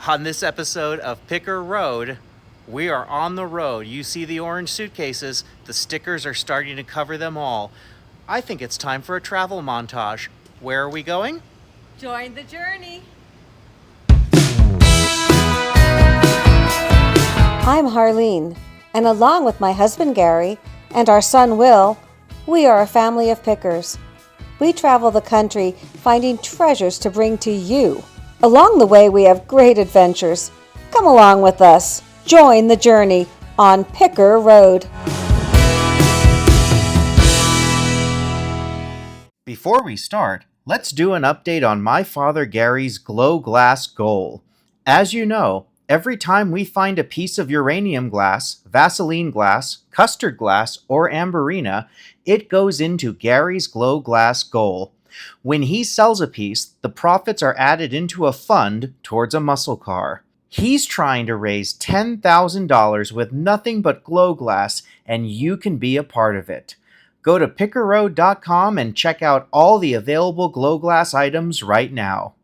On this episode of Picker Road, we are on the road. You see the orange suitcases, the stickers are starting to cover them all. I think it's time for a travel montage. Where are we going? Join the journey. I'm Harleen, and along with my husband Gary and our son Will, we are a family of pickers. We travel the country finding treasures to bring to you. Along the way, we have great adventures. Come along with us. Join the journey on Picker Road. Before we start, let's do an update on my father Gary's glow glass goal. As you know, every time we find a piece of uranium glass, Vaseline glass, custard glass, or amberina, it goes into Gary's glow glass goal. When he sells a piece, the profits are added into a fund towards a muscle car. He's trying to raise $10,000 with nothing but glow glass, and you can be a part of it. Go to pickerroad.com and check out all the available glow glass items right now.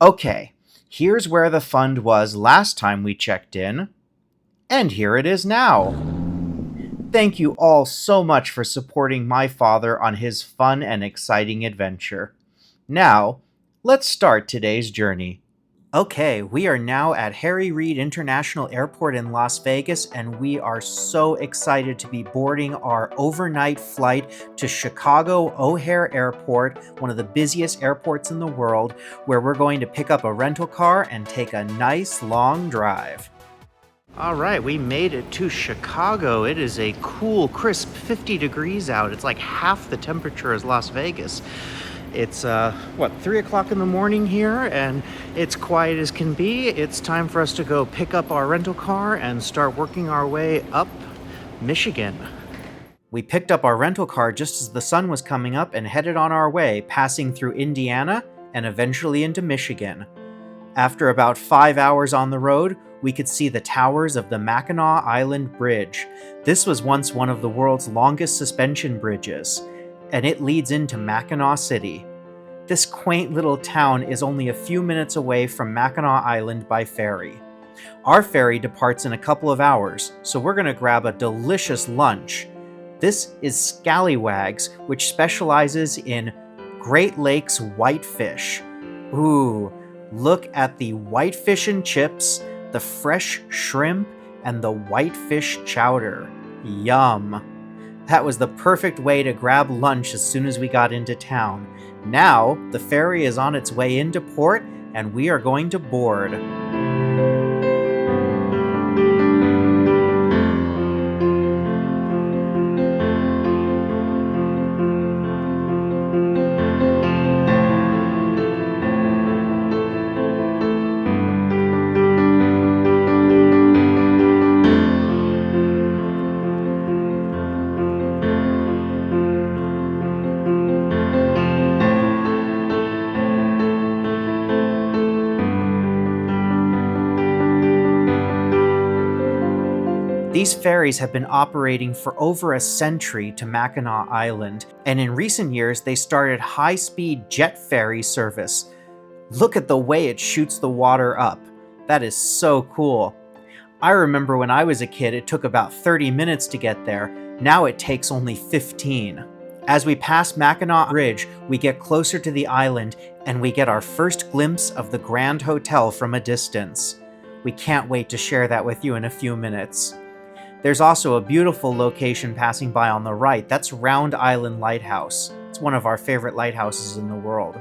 Okay, here's where the fund was last time we checked in, and here it is now. Thank you all so much for supporting my father on his fun and exciting adventure. Now, let's start today's journey. Okay, we are now at Harry Reid International Airport in Las Vegas, and we are so excited to be boarding our overnight flight to Chicago O'Hare Airport, one of the busiest airports in the world, where we're going to pick up a rental car and take a nice long drive. All right, we made it to Chicago. It is a cool, crisp 50 degrees out. It's like half the temperature as Las Vegas. It's, 3 o'clock in the morning here, and it's quiet as can be. It's time for us to go pick up our rental car and start working our way up Michigan. We picked up our rental car just as the sun was coming up and headed on our way, passing through Indiana and eventually into Michigan. After about 5 hours on the road, we could see the towers of the Mackinac Island Bridge. This was once one of the world's longest suspension bridges, and it leads into Mackinac City. This quaint little town is only a few minutes away from Mackinac Island by ferry. Our ferry departs in a couple of hours, so we're going to grab a delicious lunch. This is Scallywags, which specializes in Great Lakes whitefish. Ooh, look at the whitefish and chips, the fresh shrimp, and the whitefish chowder. Yum. That was the perfect way to grab lunch as soon as we got into town. Now, the ferry is on its way into port, and we are going to board. These ferries have been operating for over a century to Mackinac Island, and in recent years they started high-speed jet ferry service. Look at the way it shoots the water up. That is so cool. I remember when I was a kid it took about 30 minutes to get there. Now it takes only 15. As we pass Mackinac Bridge, we get closer to the island and we get our first glimpse of the Grand Hotel from a distance. We can't wait to share that with you in a few minutes. There's also a beautiful location passing by on the right. That's Round Island Lighthouse. It's one of our favorite lighthouses in the world.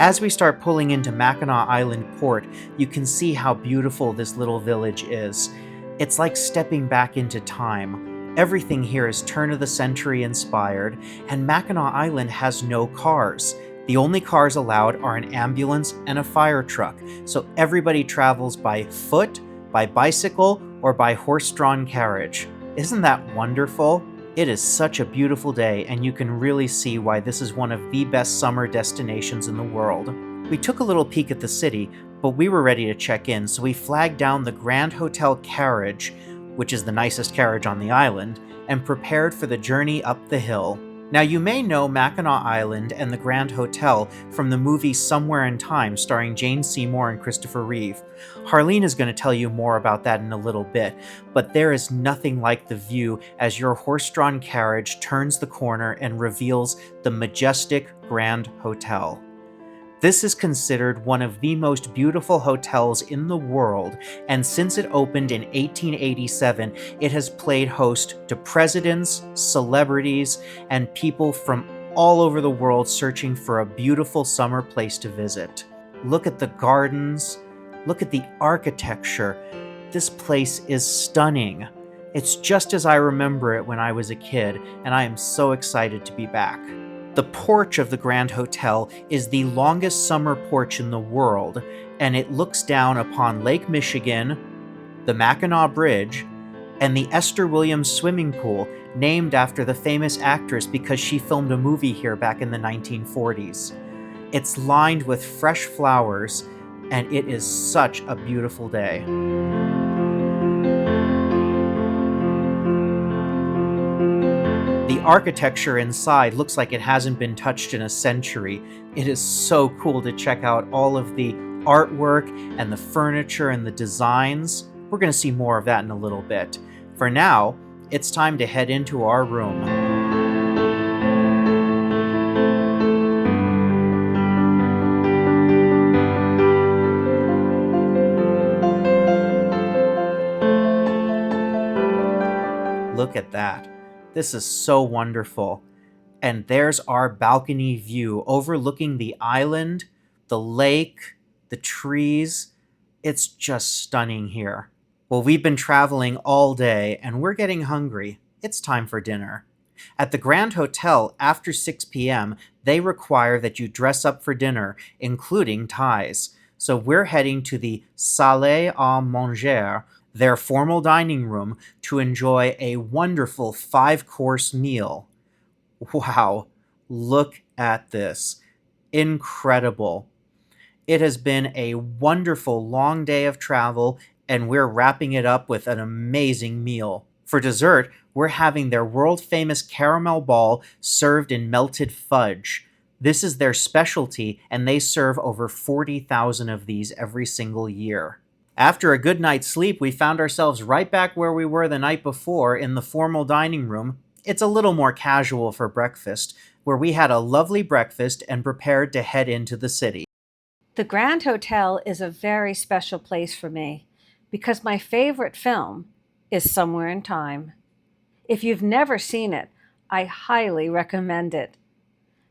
As we start pulling into Mackinac Island Port, you can see how beautiful this little village is. It's like stepping back into time. Everything here is turn-of-the-century inspired, and Mackinac Island has no cars. The only cars allowed are an ambulance and a fire truck, so everybody travels by foot, by bicycle, or by horse-drawn carriage. Isn't that wonderful? It is such a beautiful day, and you can really see why this is one of the best summer destinations in the world. We took a little peek at the city, but we were ready to check in, so we flagged down the Grand Hotel carriage, which is the nicest carriage on the island, and prepared for the journey up the hill. Now, you may know Mackinac Island and the Grand Hotel from the movie Somewhere in Time starring Jane Seymour and Christopher Reeve. Harleen is going to tell you more about that in a little bit, but there is nothing like the view as your horse-drawn carriage turns the corner and reveals the majestic Grand Hotel. This is considered one of the most beautiful hotels in the world, and since it opened in 1887, it has played host to presidents, celebrities, and people from all over the world searching for a beautiful summer place to visit. Look at the gardens, look at the architecture. This place is stunning. It's just as I remember it when I was a kid, and I am so excited to be back. The porch of the Grand Hotel is the longest summer porch in the world, and it looks down upon Lake Michigan, the Mackinac Bridge, and the Esther Williams swimming pool, named after the famous actress because she filmed a movie here back in the 1940s. It's lined with fresh flowers, and it is such a beautiful day. The architecture inside looks like it hasn't been touched in a century. It is so cool to check out all of the artwork and the furniture and the designs. We're going to see more of that in a little bit. For now, it's time to head into our room. Look at that. This is so wonderful. And there's our balcony view overlooking the island, the lake, the trees. It's just stunning here. Well, we've been traveling all day and we're getting hungry. It's time for dinner. At the Grand Hotel, after 6 p.m., they require that you dress up for dinner, including ties. So we're heading to the Salle à Manger, their formal dining room, to enjoy a wonderful 5-course meal. Wow, look at this. Incredible. It has been a wonderful long day of travel, and we're wrapping it up with an amazing meal. For dessert, we're having their world-famous caramel ball served in melted fudge. This is their specialty, and they serve over 40,000 of these every single year. After a good night's sleep, we found ourselves right back where we were the night before in the formal dining room. It's a little more casual for breakfast, where we had a lovely breakfast and prepared to head into the city. The Grand Hotel is a very special place for me because my favorite film is Somewhere in Time. If you've never seen it, I highly recommend it.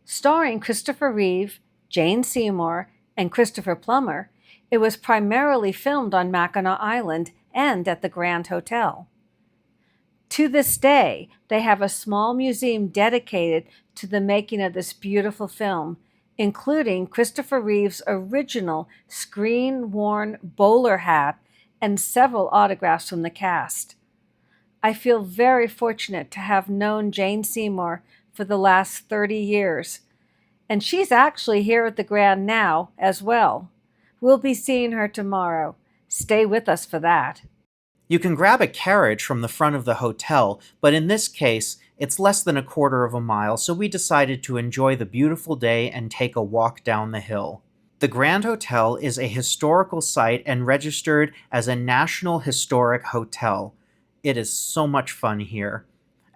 Starring Christopher Reeve, Jane Seymour, and Christopher Plummer, it was primarily filmed on Mackinac Island and at the Grand Hotel. To this day, they have a small museum dedicated to the making of this beautiful film, including Christopher Reeve's original screen-worn bowler hat and several autographs from the cast. I feel very fortunate to have known Jane Seymour for the last 30 years, and she's actually here at the Grand now as well. We'll be seeing her tomorrow. Stay with us for that. You can grab a carriage from the front of the hotel, but in this case, it's less than a quarter of a mile, so we decided to enjoy the beautiful day and take a walk down the hill. The Grand Hotel is a historical site and registered as a National Historic Hotel. It is so much fun here.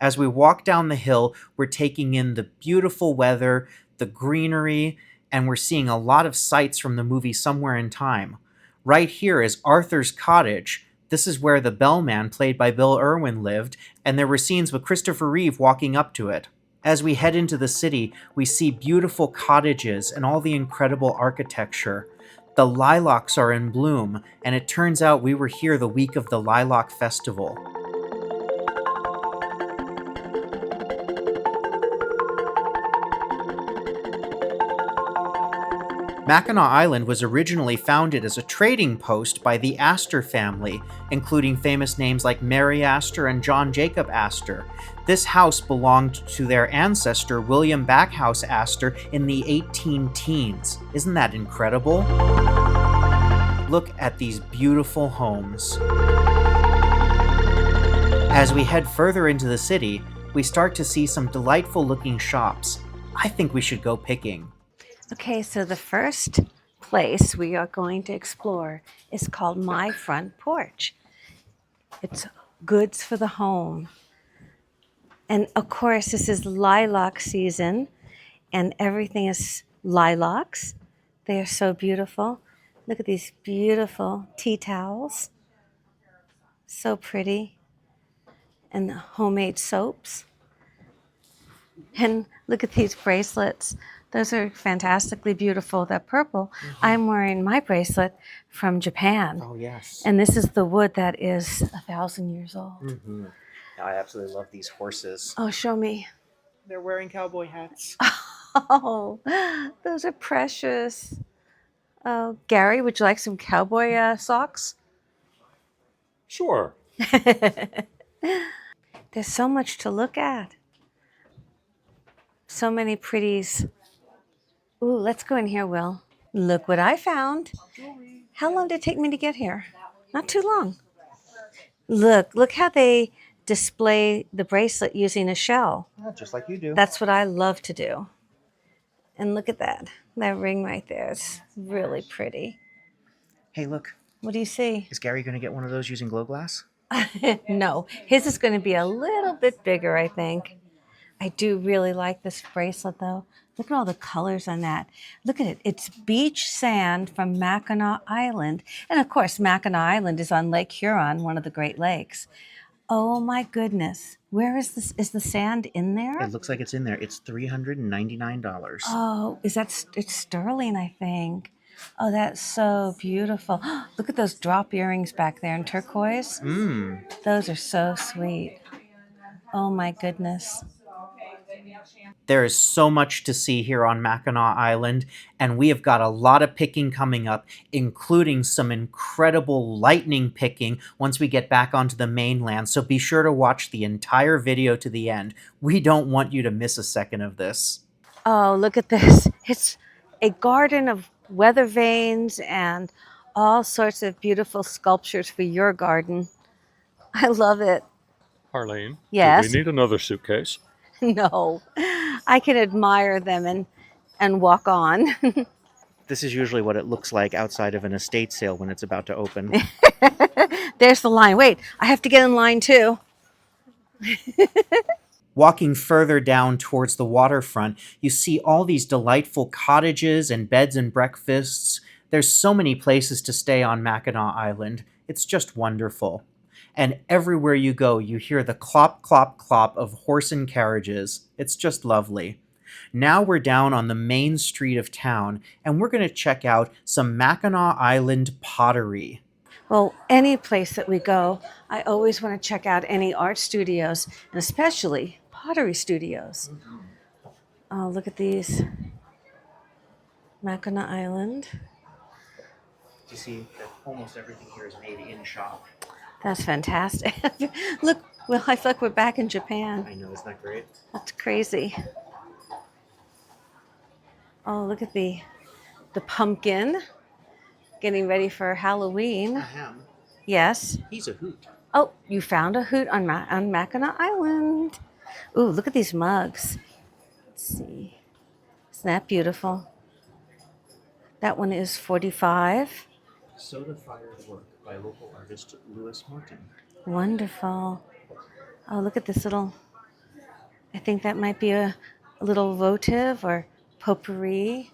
As we walk down the hill, we're taking in the beautiful weather, the greenery, and we're seeing a lot of sights from the movie Somewhere in Time. Right here is Arthur's cottage. This is where the bellman, played by Bill Irwin, lived, and there were scenes with Christopher Reeve walking up to it. As we head into the city, we see beautiful cottages and all the incredible architecture. The lilacs are in bloom, and it turns out we were here the week of the Lilac Festival. Mackinac Island was originally founded as a trading post by the Astor family, including famous names like Mary Astor and John Jacob Astor. This house belonged to their ancestor William Backhouse Astor in the 18-teens. Isn't that incredible? Look at these beautiful homes. As we head further into the city, we start to see some delightful looking shops. I think we should go picking. Okay, so the first place we are going to explore is called My Front Porch. It's goods for the home. And of course, this is lilac season, and everything is lilacs. They are so beautiful. Look at these beautiful tea towels. So pretty. And homemade soaps. And look at these bracelets. Those are fantastically beautiful. That purple. I'm wearing my bracelet from Japan. Oh, yes. And this is the wood that is 1,000 years old. I absolutely love these horses. Oh, show me. They're wearing cowboy hats. Oh, those are precious. Oh, Gary, would you like some cowboy socks? Sure. There's so much to look at. So many pretties. Ooh, let's go in here, Will. Look what I found. How long did it take me to get here? Not too long. Look how they display the bracelet using a shell. Just like you do. That's what I love to do. And look at that ring right there. It's really pretty. Hey, look. What do you see? Is Gary going to get one of those using glow glass? No, his is going to be a little bit bigger, I think. I do really like this bracelet, though. Look at all the colors on that. Look at it. It's beach sand from Mackinac Island. And of course, Mackinac Island is on Lake Huron, one of the Great Lakes. Oh my goodness. Where is this? Is the sand in there? It looks like it's in there. It's $399. Oh, it's sterling, I think. Oh, that's so beautiful. Look at those drop earrings back there in turquoise. Those are so sweet. Oh my goodness. There is so much to see here on Mackinac Island, and we have got a lot of picking coming up, including some incredible lightning picking once we get back onto the mainland, so be sure to watch the entire video to the end. We don't want you to miss a second of this. Oh, look at this. It's a garden of weather vanes and all sorts of beautiful sculptures for your garden. I love it. Harleen, Yes? do we need another suitcase? No, I can admire them and walk on. This is usually what it looks like outside of an estate sale when it's about to open. There's the line. Wait, I have to get in line too. Walking further down towards the waterfront, you see all these delightful cottages and beds and breakfasts. There's so many places to stay on Mackinac Island. It's just wonderful. And everywhere you go, you hear the clop, clop, clop of horse and carriages. It's just lovely. Now we're down on the main street of town, and we're going to check out some Mackinac Island pottery. Well, any place that we go, I always want to check out any art studios, and especially pottery studios. Oh, look at these. Mackinac Island. You see that almost everything here is made in shop. That's fantastic. Look, well, I feel like we're back in Japan. I know, isn't that great? That's crazy. Oh, look at the pumpkin getting ready for Halloween. Ahem. Yes. He's a hoot. Oh, you found a hoot on Mackinac Island. Ooh, look at these mugs. Let's see. Isn't that beautiful? That one is $45. Soda Fired Work by local artist Louis Morton. Wonderful. Oh, look at this little, I think that might be a little votive or potpourri.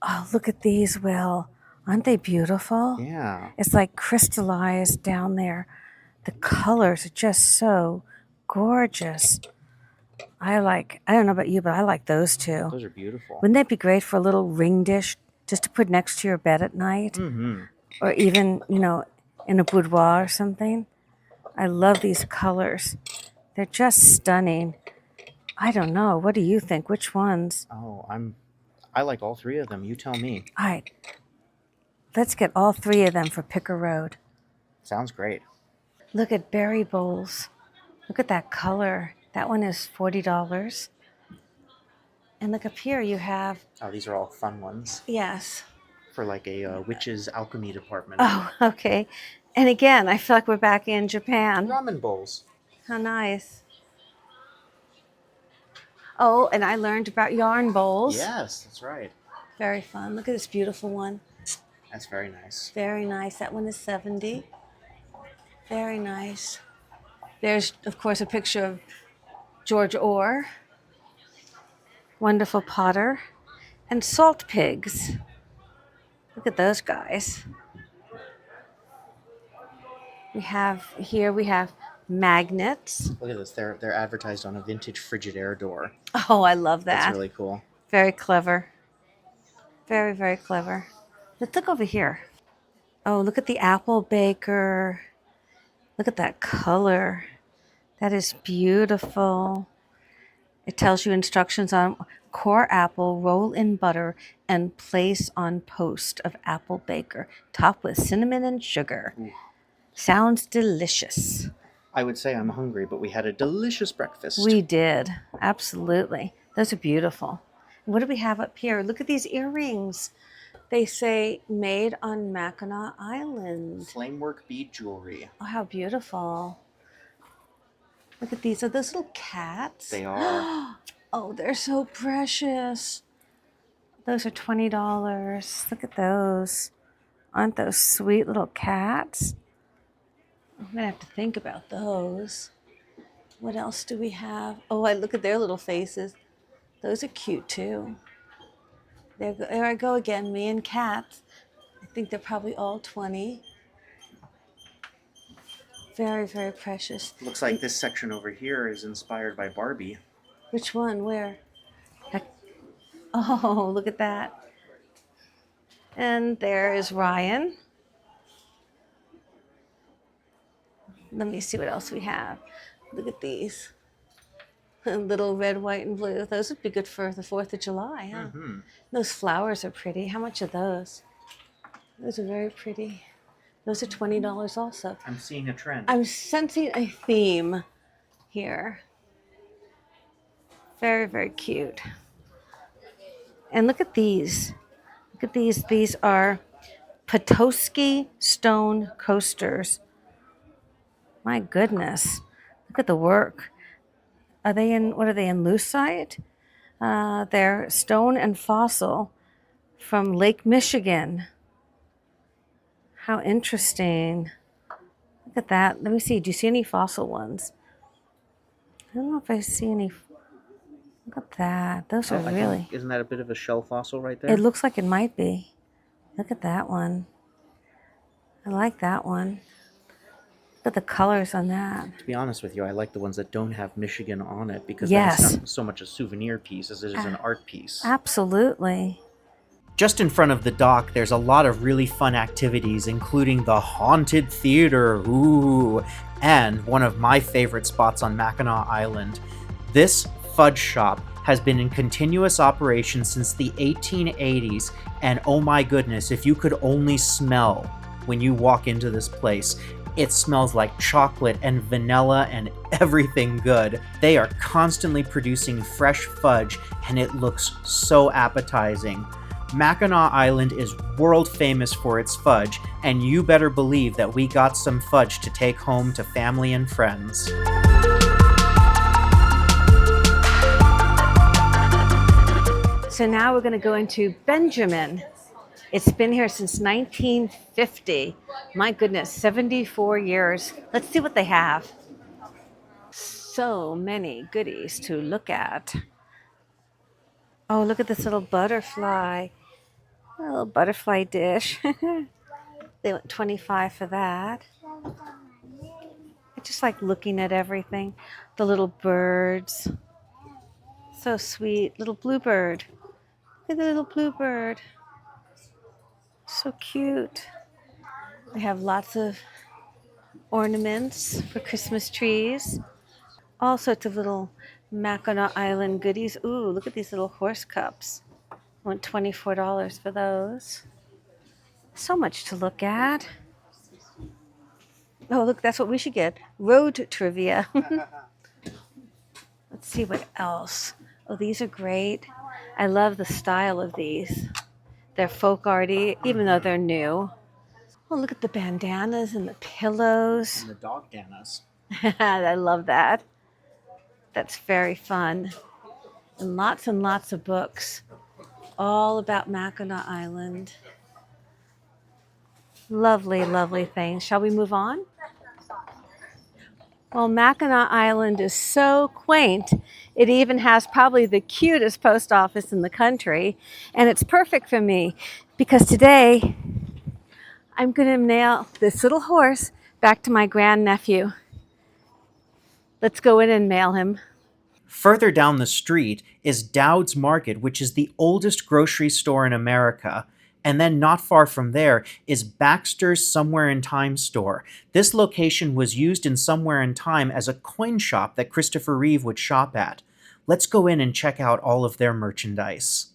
Oh, look at these, Will. Aren't they beautiful? Yeah. It's like crystallized down there. The colors are just so gorgeous. I don't know about you, but I like those too. Those are beautiful. Wouldn't that be great for a little ring dish just to put next to your bed at night? Mm-hmm. Or even, in a boudoir or something? I love these colors. They're just stunning. I don't know. What do you think? Which ones? Oh, I like all three of them. You tell me. All right. Let's get all three of them for Picker Road. Sounds great. Look at berry bowls. Look at that color. That one is $40. And look up here, you have, Oh, these are all fun ones yes. for like a witch's alchemy department. Oh, okay. And again, I feel like we're back in Japan. Ramen bowls. How nice. Oh, and I learned about yarn bowls. Yes, that's right. Very fun. Look at this beautiful one. That's very nice. Very nice. That one is 70. Very nice. There's, of course, a picture of George Orr, wonderful potter, and salt pigs. Look at those guys. We have magnets. Look at this. They're advertised on a vintage Frigidaire door. Oh, I love that. That's really cool. Very clever. Very, very clever. Let's look over here. Oh, look at the apple baker. Look at that color. That is beautiful. It tells you instructions on core apple, roll in butter, and place on post of apple baker. Top with cinnamon and sugar. Ooh. Sounds delicious. I would say I'm hungry, but we had a delicious breakfast. We did. Absolutely. Those are beautiful. What do we have up here? Look at these earrings. They say made on Mackinac Island. Flamework bead jewelry. Oh, how beautiful. Look at these. Are those little cats? They are. Oh, they're so precious. Those are $20. Look at those. Aren't those sweet little cats? I'm going to have to think about those. What else do we have? Oh, I look at their little faces. Those are cute too. There I go again, me and cats. I think they're probably all 20. Very, very precious. Looks like this section over here is inspired by Barbie. Which one? Where? Oh, look at that. And there is Ryan. Let me see what else we have. Look at these. Little red, white, and blue. Those would be good for the 4th of July, huh? Mm-hmm. Those flowers are pretty. How much are those? Those are very pretty. Those are $20 also. I'm seeing a trend. I'm sensing a theme here. Very, very cute. And look at these. Look at these. These are Petoskey stone coasters. My goodness. Look at the work. What are they in lucite? They're stone and fossil from Lake Michigan. How interesting. Look at that. Let me see. Do you see any fossil ones? I don't know if I see any. Look at that. Those are really. Isn't that a bit of a shell fossil right there? It looks like it might be. Look at that one. I like that one. Look at the colors on that. To be honest with you, I like the ones that don't have Michigan on it because Yes. that's not so much a souvenir piece as it is an art piece. Absolutely. Just in front of the dock, there's a lot of really fun activities, including the Haunted Theater, ooh, and one of my favorite spots on Mackinac Island. This fudge shop has been in continuous operation since the 1880s, and oh my goodness, if you could only smell when you walk into this place, it smells like chocolate and vanilla and everything good. They are constantly producing fresh fudge, and it looks so appetizing. Mackinac Island is world famous for its fudge, and you better believe that we got some fudge to take home to family and friends. So now we're going to go into Benjamin. It's been here since 1950. My goodness, 74 years. Let's see what they have. So many goodies to look at. Oh, look at this little butterfly. A little butterfly dish. They went $25 for that. I just like looking at everything. The little birds. So sweet. Little bluebird. Look at the little bluebird. So cute. We have lots of ornaments for Christmas trees. All sorts of little Mackinac Island goodies. Ooh, look at these little horse cups. I want $24 for those. So much to look at. Oh, look, that's what we should get. Road trivia. Let's see what else. Oh, these are great. I love the style of these. They're folk arty, even though they're new. Oh, look at the bandanas and the pillows. And the dog danas. I love that. That's very fun. and lots of books all about Mackinac Island. Lovely, lovely things. Shall we move on? Well, Mackinac Island is so quaint. It even has probably the cutest post office in the country. And it's perfect for me because today I'm going to nail this little horse back to my grandnephew. Let's go in and mail him. Further down the street is Dowd's Market, which is the oldest grocery store in America. And then not far from there is Baxter's Somewhere in Time store. This location was used in Somewhere in Time as a coin shop that Christopher Reeve would shop at. Let's go in and check out all of their merchandise.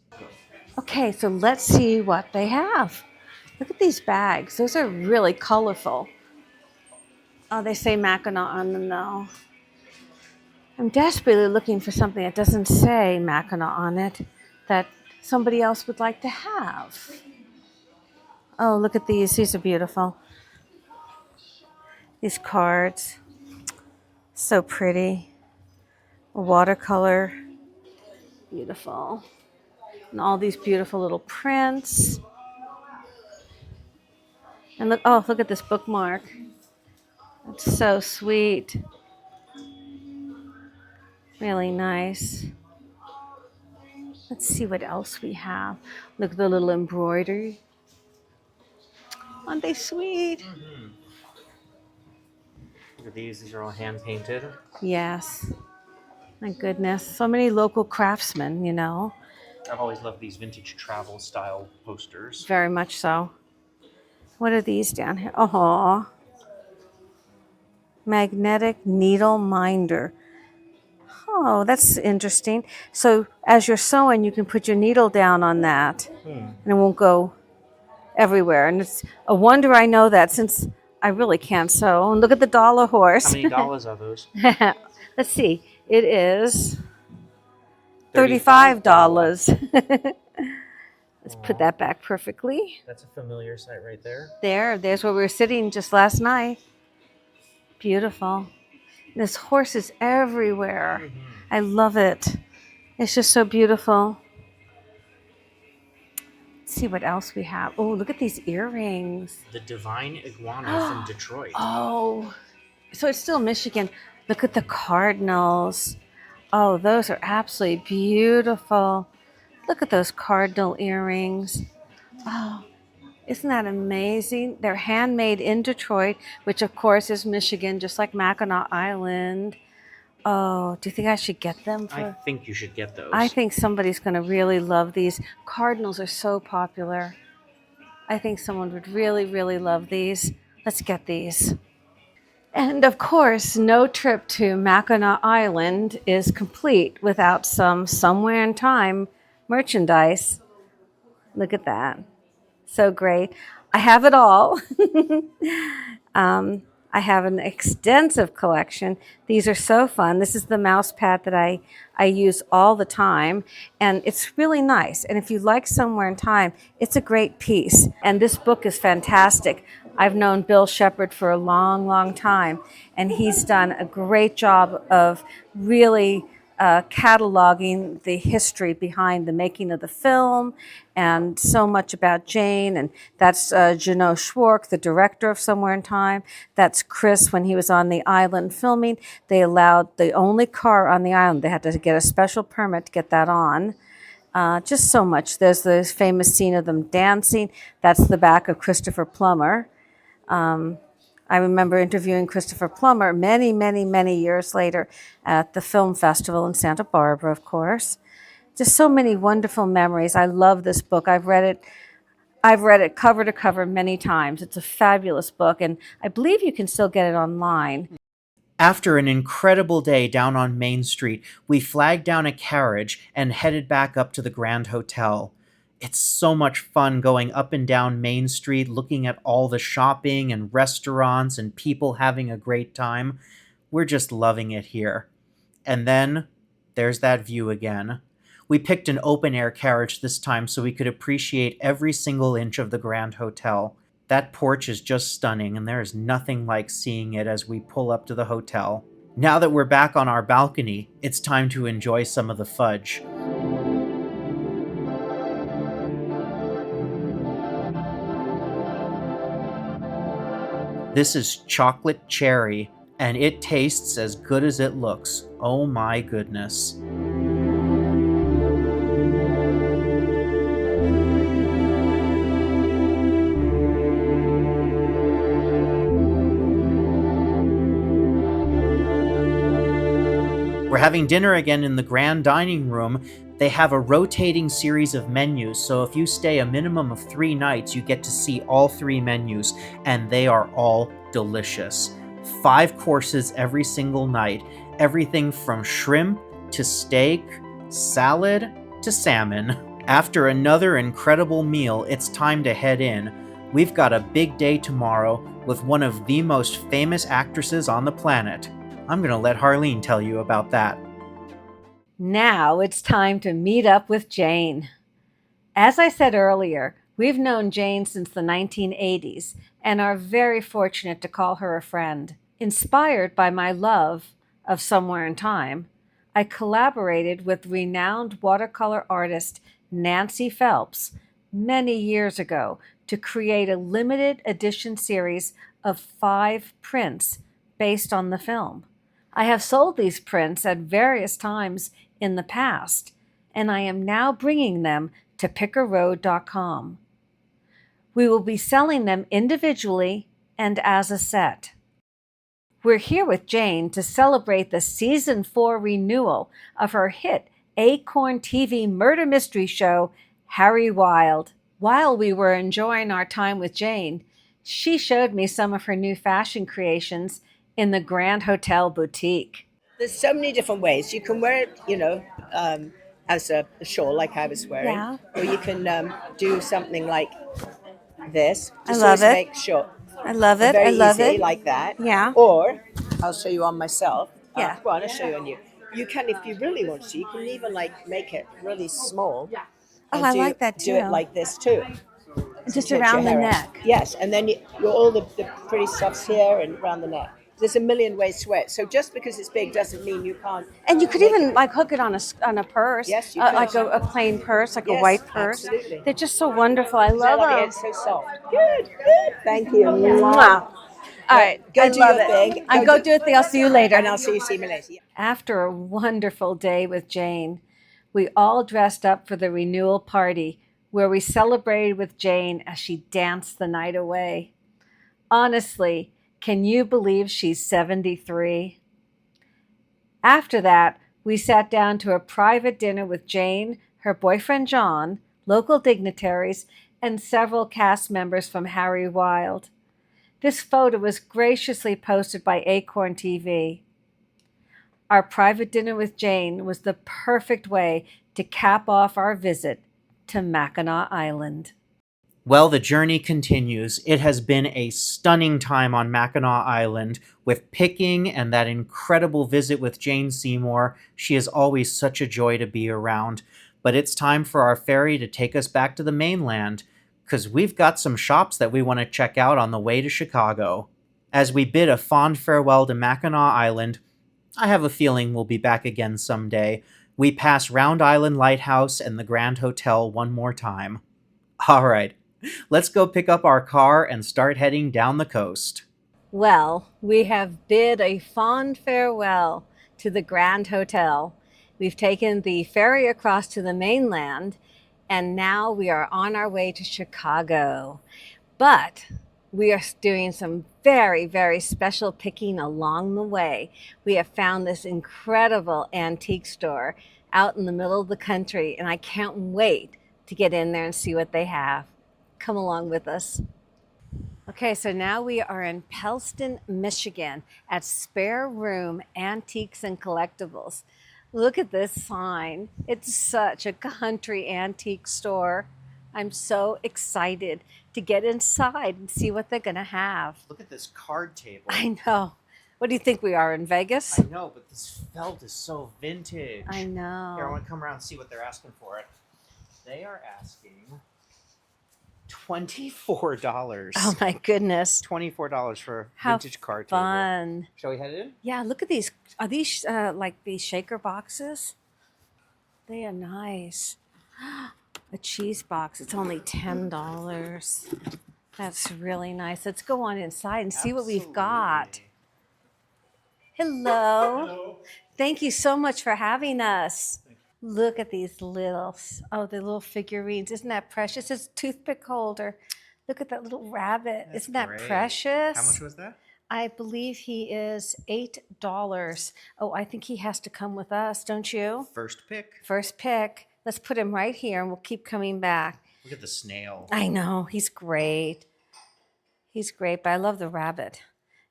Okay, so let's see what they have. Look at these bags. Those are really colorful. Oh, they say Mackinac on them though. I'm desperately looking for something that doesn't say Mackinac on it that somebody else would like to have. Oh, look at these. These are beautiful. These cards. So pretty. Watercolor. Beautiful. And all these beautiful little prints. And look, oh, look at this bookmark. It's so sweet. Really nice. Let's see what else we have. Look at the little embroidery. Aren't they sweet? Look at these are all hand painted. Yes. My goodness. So many local craftsmen, you know. I've always loved these vintage travel style posters. Very much so. What are these down here? Oh, magnetic needle minder. Oh, that's interesting. So as you're sewing, you can put your needle down on that and it won't go everywhere. And it's a wonder I know that since I really can't sew. And look at the dollar horse. How many dollars are those? Let's see. It is $35. Let's put that back perfectly. That's a familiar sight right there. There's where we were sitting just last night. Beautiful. There's horses everywhere. I love it. It's just so beautiful. Let's see what else we have. Oh, look at these earrings. The Divine Iguana from Detroit. Oh, so it's still Michigan. Look at the cardinals. Oh, those are absolutely beautiful. Look at those cardinal earrings. Oh, isn't that amazing? They're handmade in Detroit, which of course is Michigan, just like Mackinac Island. Oh, do you think I should get them? I think you should get those. I think somebody's going to really love these. Cardinals are so popular. I think someone would really, really love these. Let's get these. And of course, no trip to Mackinac Island is complete without some Somewhere in Time merchandise. Look at that. So great. I have it all. I have an extensive collection. These are so fun. This is the mouse pad that I use all the time, and it's really nice. And if you like Somewhere in Time, it's a great piece. And this book is fantastic. I've known Bill Shepard for a long, long time, and he's done a great job of really cataloging the history behind the making of the film and so much about Jane. And that's Janot Schwark, the director of Somewhere in Time. That's Chris when he was on the island filming. They allowed the only car on the island. They had to get a special permit to get that on. Just so much. There's this famous scene of them dancing. That's the back of Christopher Plummer. I remember interviewing Christopher Plummer many, many, many years later at the film festival in Santa Barbara, of course. Just so many wonderful memories. I love this book. I've read it cover to cover many times. It's a fabulous book, and I believe you can still get it online. After an incredible day down on Main Street, we flagged down a carriage and headed back up to the Grand Hotel. It's so much fun going up and down Main Street, looking at all the shopping and restaurants and people having a great time. We're just loving it here. And then there's that view again. We picked an open-air carriage this time so we could appreciate every single inch of the Grand Hotel. That porch is just stunning, and there is nothing like seeing it as we pull up to the hotel. Now that we're back on our balcony, it's time to enjoy some of the fudge. This is chocolate cherry, and it tastes as good as it looks. Oh my goodness. We're having dinner again in the grand dining room. They have a rotating series of menus, so if you stay a minimum of 3 nights, you get to see all 3 menus, and they are all delicious. 5 courses every single night, everything from shrimp to steak, salad to salmon. After another incredible meal, it's time to head in. We've got a big day tomorrow with one of the most famous actresses on the planet. I'm going to let Harleen tell you about that. Now it's time to meet up with Jane. As I said earlier, we've known Jane since the 1980s and are very fortunate to call her a friend. Inspired by my love of Somewhere in Time, I collaborated with renowned watercolor artist Nancy Phelps many years ago to create a limited edition series of 5 prints based on the film. I have sold these prints at various times in the past, and I am now bringing them to pickerroad.com. We will be selling them individually and as a set. We're here with Jane to celebrate the Season 4 renewal of her hit Acorn TV murder mystery show, Harry Wild. While we were enjoying our time with Jane, she showed me some of her new fashion creations in the Grand Hotel boutique. There's so many different ways. You can wear it, as a shawl like I was wearing. Yeah. Or you can do something like this. I love it. Make sure. I love it. Very I love easy, it. like that. Yeah. Or, I'll show you on myself. Yeah. Go on, I'll show you on you. You can, if you really want to, you can even make it really small. Oh, and I like that Do it too. like this too. Just Touch around your the hair out. neck. Yes, and then you're all the pretty stuff's here and around the neck. There's a million ways to wear it. So just because it's big doesn't mean you can't. And you could make even it. hook it on a purse. Yes, you Like could. a plain purse, like a Yes, white purse. absolutely. They're just so wonderful. I love it. them. It's so soft. Good. Thank you. Mwah. All right, Go I do love your it. thing. I go do it. I'll see you later. And I'll see me later. Yeah. After a wonderful day with Jane, we all dressed up for the renewal party where we celebrated with Jane as she danced the night away. Honestly, can you believe she's 73? After that, we sat down to a private dinner with Jane, her boyfriend John, local dignitaries, and several cast members from Harry Wild. This photo was graciously posted by Acorn TV. Our private dinner with Jane was the perfect way to cap off our visit to Mackinac Island. Well, the journey continues. It has been a stunning time on Mackinac Island with picking and that incredible visit with Jane Seymour. She is always such a joy to be around. But it's time for our ferry to take us back to the mainland, because we've got some shops that we want to check out on the way to Chicago. As we bid a fond farewell to Mackinac Island, I have a feeling we'll be back again someday. We pass Round Island Lighthouse and the Grand Hotel one more time. All right. Let's go pick up our car and start heading down the coast. Well, we have bid a fond farewell to the Grand Hotel. We've taken the ferry across to the mainland, and now we are on our way to Chicago. But we are doing some very, very special picking along the way. We have found this incredible antique store out in the middle of the country, and I can't wait to get in there and see what they have. Come along with us. Okay, so now we are in Pellston, Michigan at Spare Room Antiques and Collectibles. Look at this sign. It's such a country antique store. I'm so excited to get inside and see what they're going to have. Look at this card table. I know. What do you think we are, in Vegas? I know, but this felt is so vintage. I know. Here, I want to come around and see what they're asking for it. They are asking $24. Oh my goodness. $24 for a How vintage card table. fun. Shall we head in? Yeah, look at these. Are these like these shaker boxes? They are nice. A cheese box. It's only $10. That's really nice. Let's go on inside and see what we've got. Hello. Thank you so much for having us. Look at these little, the little figurines. Isn't that precious? It's a toothpick holder. Look at that little rabbit. That's Isn't that great. precious? How much was that? I believe he is $8. Oh, I think he has to come with us, don't you? First pick. First pick. Let's put him right here and we'll keep coming back. Look at the snail. I know, he's great. He's great, but I love the rabbit.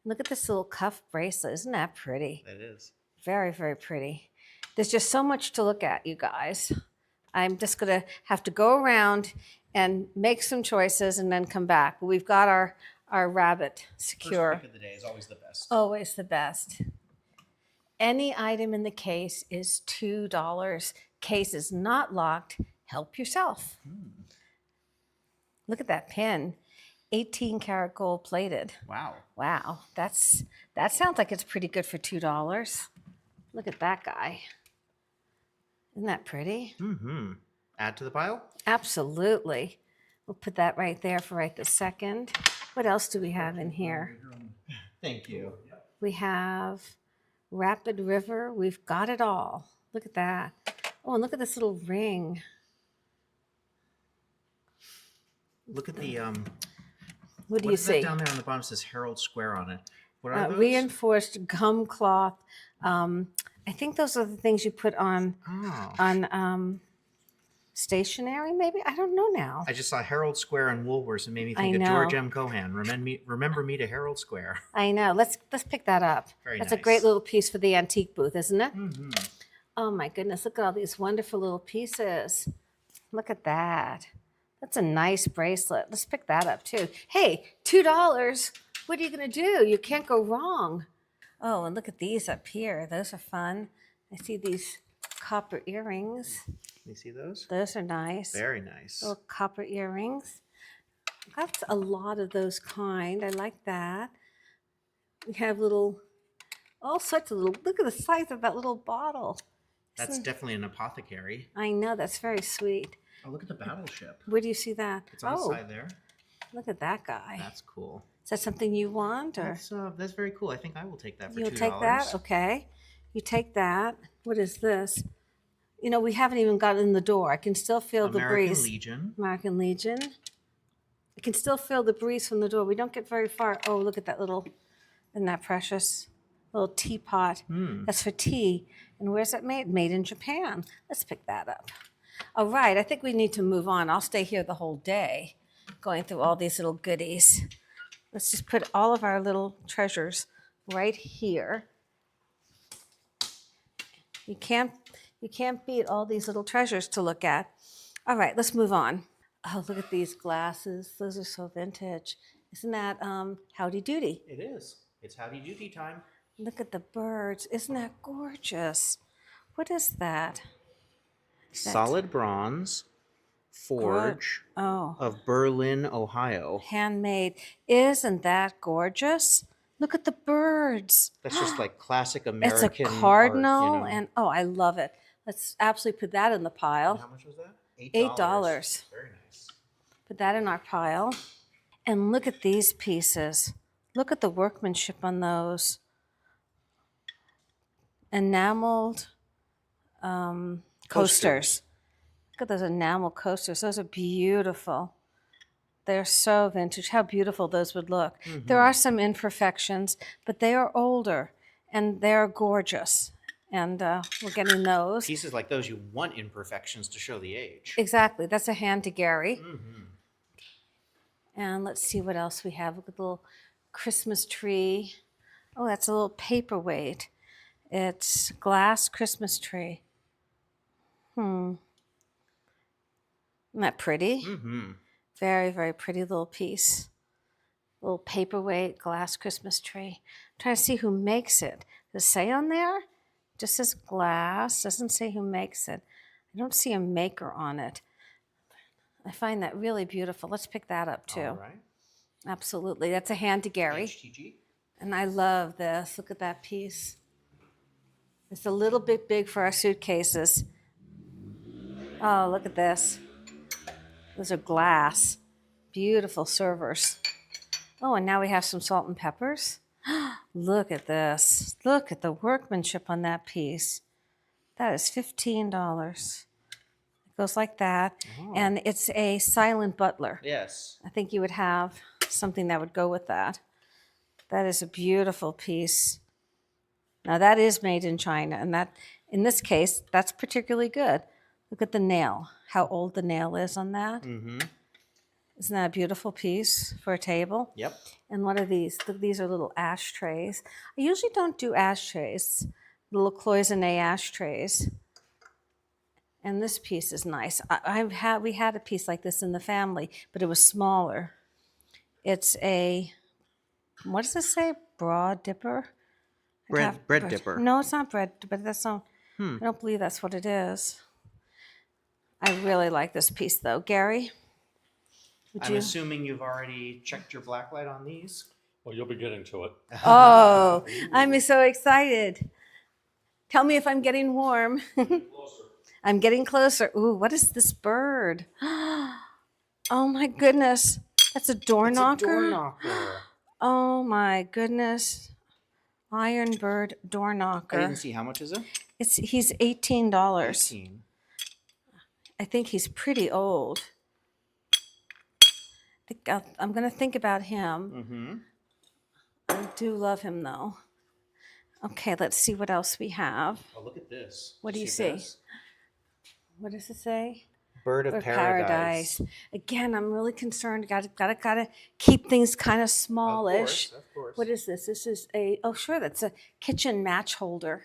Look at this little cuff bracelet. Isn't that pretty? It is. Very, very pretty. There's just so much to look at, you guys. I'm just going to have to go around and make some choices and then come back. But we've got our rabbit secure. First pick of the day is always the best. Always the best. Any item in the case is $2. Case is not locked. Help yourself. Look at that pin. 18 karat gold plated. Wow. Wow. That sounds like it's pretty good for $2. Look at that guy. Isn't that pretty? Mm-hmm. Add to the pile? Absolutely. We'll put that right there for right this second. What else do we have in here? Thank you. We have Rapid River. We've got it all. Look at that. Oh, and look at this little ring. Look at the What do what you is that see? down there on the bottom? It says Herald Square on it. What are those? Reinforced gum cloth. I think those are the things you put on stationery, maybe? I don't know now. I just saw Herald Square and Woolworths and made me I think of know. George M. Cohan. Remember me to Herald Square. I know. Let's pick that up. Very That's a nice. great little piece for the antique booth, isn't it? Mm-hmm. Oh my goodness, look at all these wonderful little pieces. Look at that. That's a nice bracelet. Let's pick that up too. Hey, $2. What are you going to do? You can't go wrong. Oh, and look at these up here. Those are fun. I see these copper earrings. You see those? Those are nice. Very nice. Little copper earrings. That's a lot of those kind. I like that. We have all sorts of little, look at the size of that little bottle. That's definitely an apothecary. I know, that's very sweet. Oh, look at the battleship. Where do you see that? It's on the side there. Look at that guy. That's cool. Is that something you want? Or That's very cool. I think I will take that for you'll $2. take that? Okay. You take that. What is this? You know, we haven't even gotten in the door. I can still feel the American breeze. Legion. American Legion. I can still feel the breeze from the door. We don't get very far. Oh, look at that little, isn't that precious? Little teapot. That's for tea. And where's that made? Made in Japan. Let's pick that up. All right, I think we need to move on. I'll stay here the whole day going through all these little goodies. Let's just put all of our little treasures right here. You can't beat all these little treasures to look at. All right, let's move on. Oh, look at these glasses. Those are so vintage. Isn't that Howdy Doody? It is. It's Howdy Doody time. Look at the birds. Isn't that gorgeous? What is that? Solid bronze forge of Berlin, Ohio. Handmade. Isn't that gorgeous? Look at the birds. That's just like classic American It's a cardinal, art, and oh, I love it. Let's absolutely put that in the pile. How much was that? $8. Very nice. Put that in our pile. And look at these pieces. Look at the workmanship on those. Enameled coasters. Look at those enamel coasters. Those are beautiful. They're so vintage. How beautiful those would look. There are some imperfections, but they are older and they're gorgeous. And we're getting those. Pieces like those, you want imperfections to show the age. Exactly. That's a hand to Gary. And let's see what else we have. Look at the little Christmas tree. Oh, that's a little paperweight. It's glass Christmas tree. Isn't that pretty? Very, very pretty little piece. Little paperweight glass Christmas tree. I'm trying to see who makes it. Does it say on there? Just says glass. Doesn't say who makes it. I don't see a maker on it. I find that really beautiful. Let's pick that up too. All right. Absolutely. That's a hand to Gary. HTG. And I love this. Look at that piece. It's a little bit big for our suitcases. Oh, look at this. Those are glass. Beautiful servers. Oh, and now we have some salt and peppers. Look at this. Look at the workmanship on that piece. That is $15. It goes like that. Oh. And it's a silent butler. Yes. I think you would have something that would go with that. That is a beautiful piece. Now that is made in China, and that, in this case, that's particularly good. Look at the nail, how old the nail is on that. Mm-hmm. Isn't that a beautiful piece for a table? Yep. And what are these? These are little ashtrays. I usually don't do ashtrays, little cloisonne ashtrays. And this piece is nice. We had a piece like this in the family, but it was smaller. It's a, what does this say? Broad dipper? Bread dipper. No, it's not bread, but that's not, I don't believe that's what it is. I really like this piece though. Gary? I'm assuming you've already checked your blacklight on these. Well, you'll be getting to it. Oh, I'm so excited. Tell me if I'm getting warm. I'm getting closer. Ooh, what is this bird? Oh my goodness. That's a door knocker? It's a door knocker. Oh my goodness. Iron bird door knocker. I didn't see. How much is it? He's $18. 18. I think he's pretty old. I'm going to think about him. Mm-hmm. I do love him though. Okay, let's see what else we have. Oh, look at this. What do you see? What does it say? Bird of paradise. Again, I'm really concerned. Gotta keep things kind of smallish. Of course. What is this? This is that's a kitchen match holder.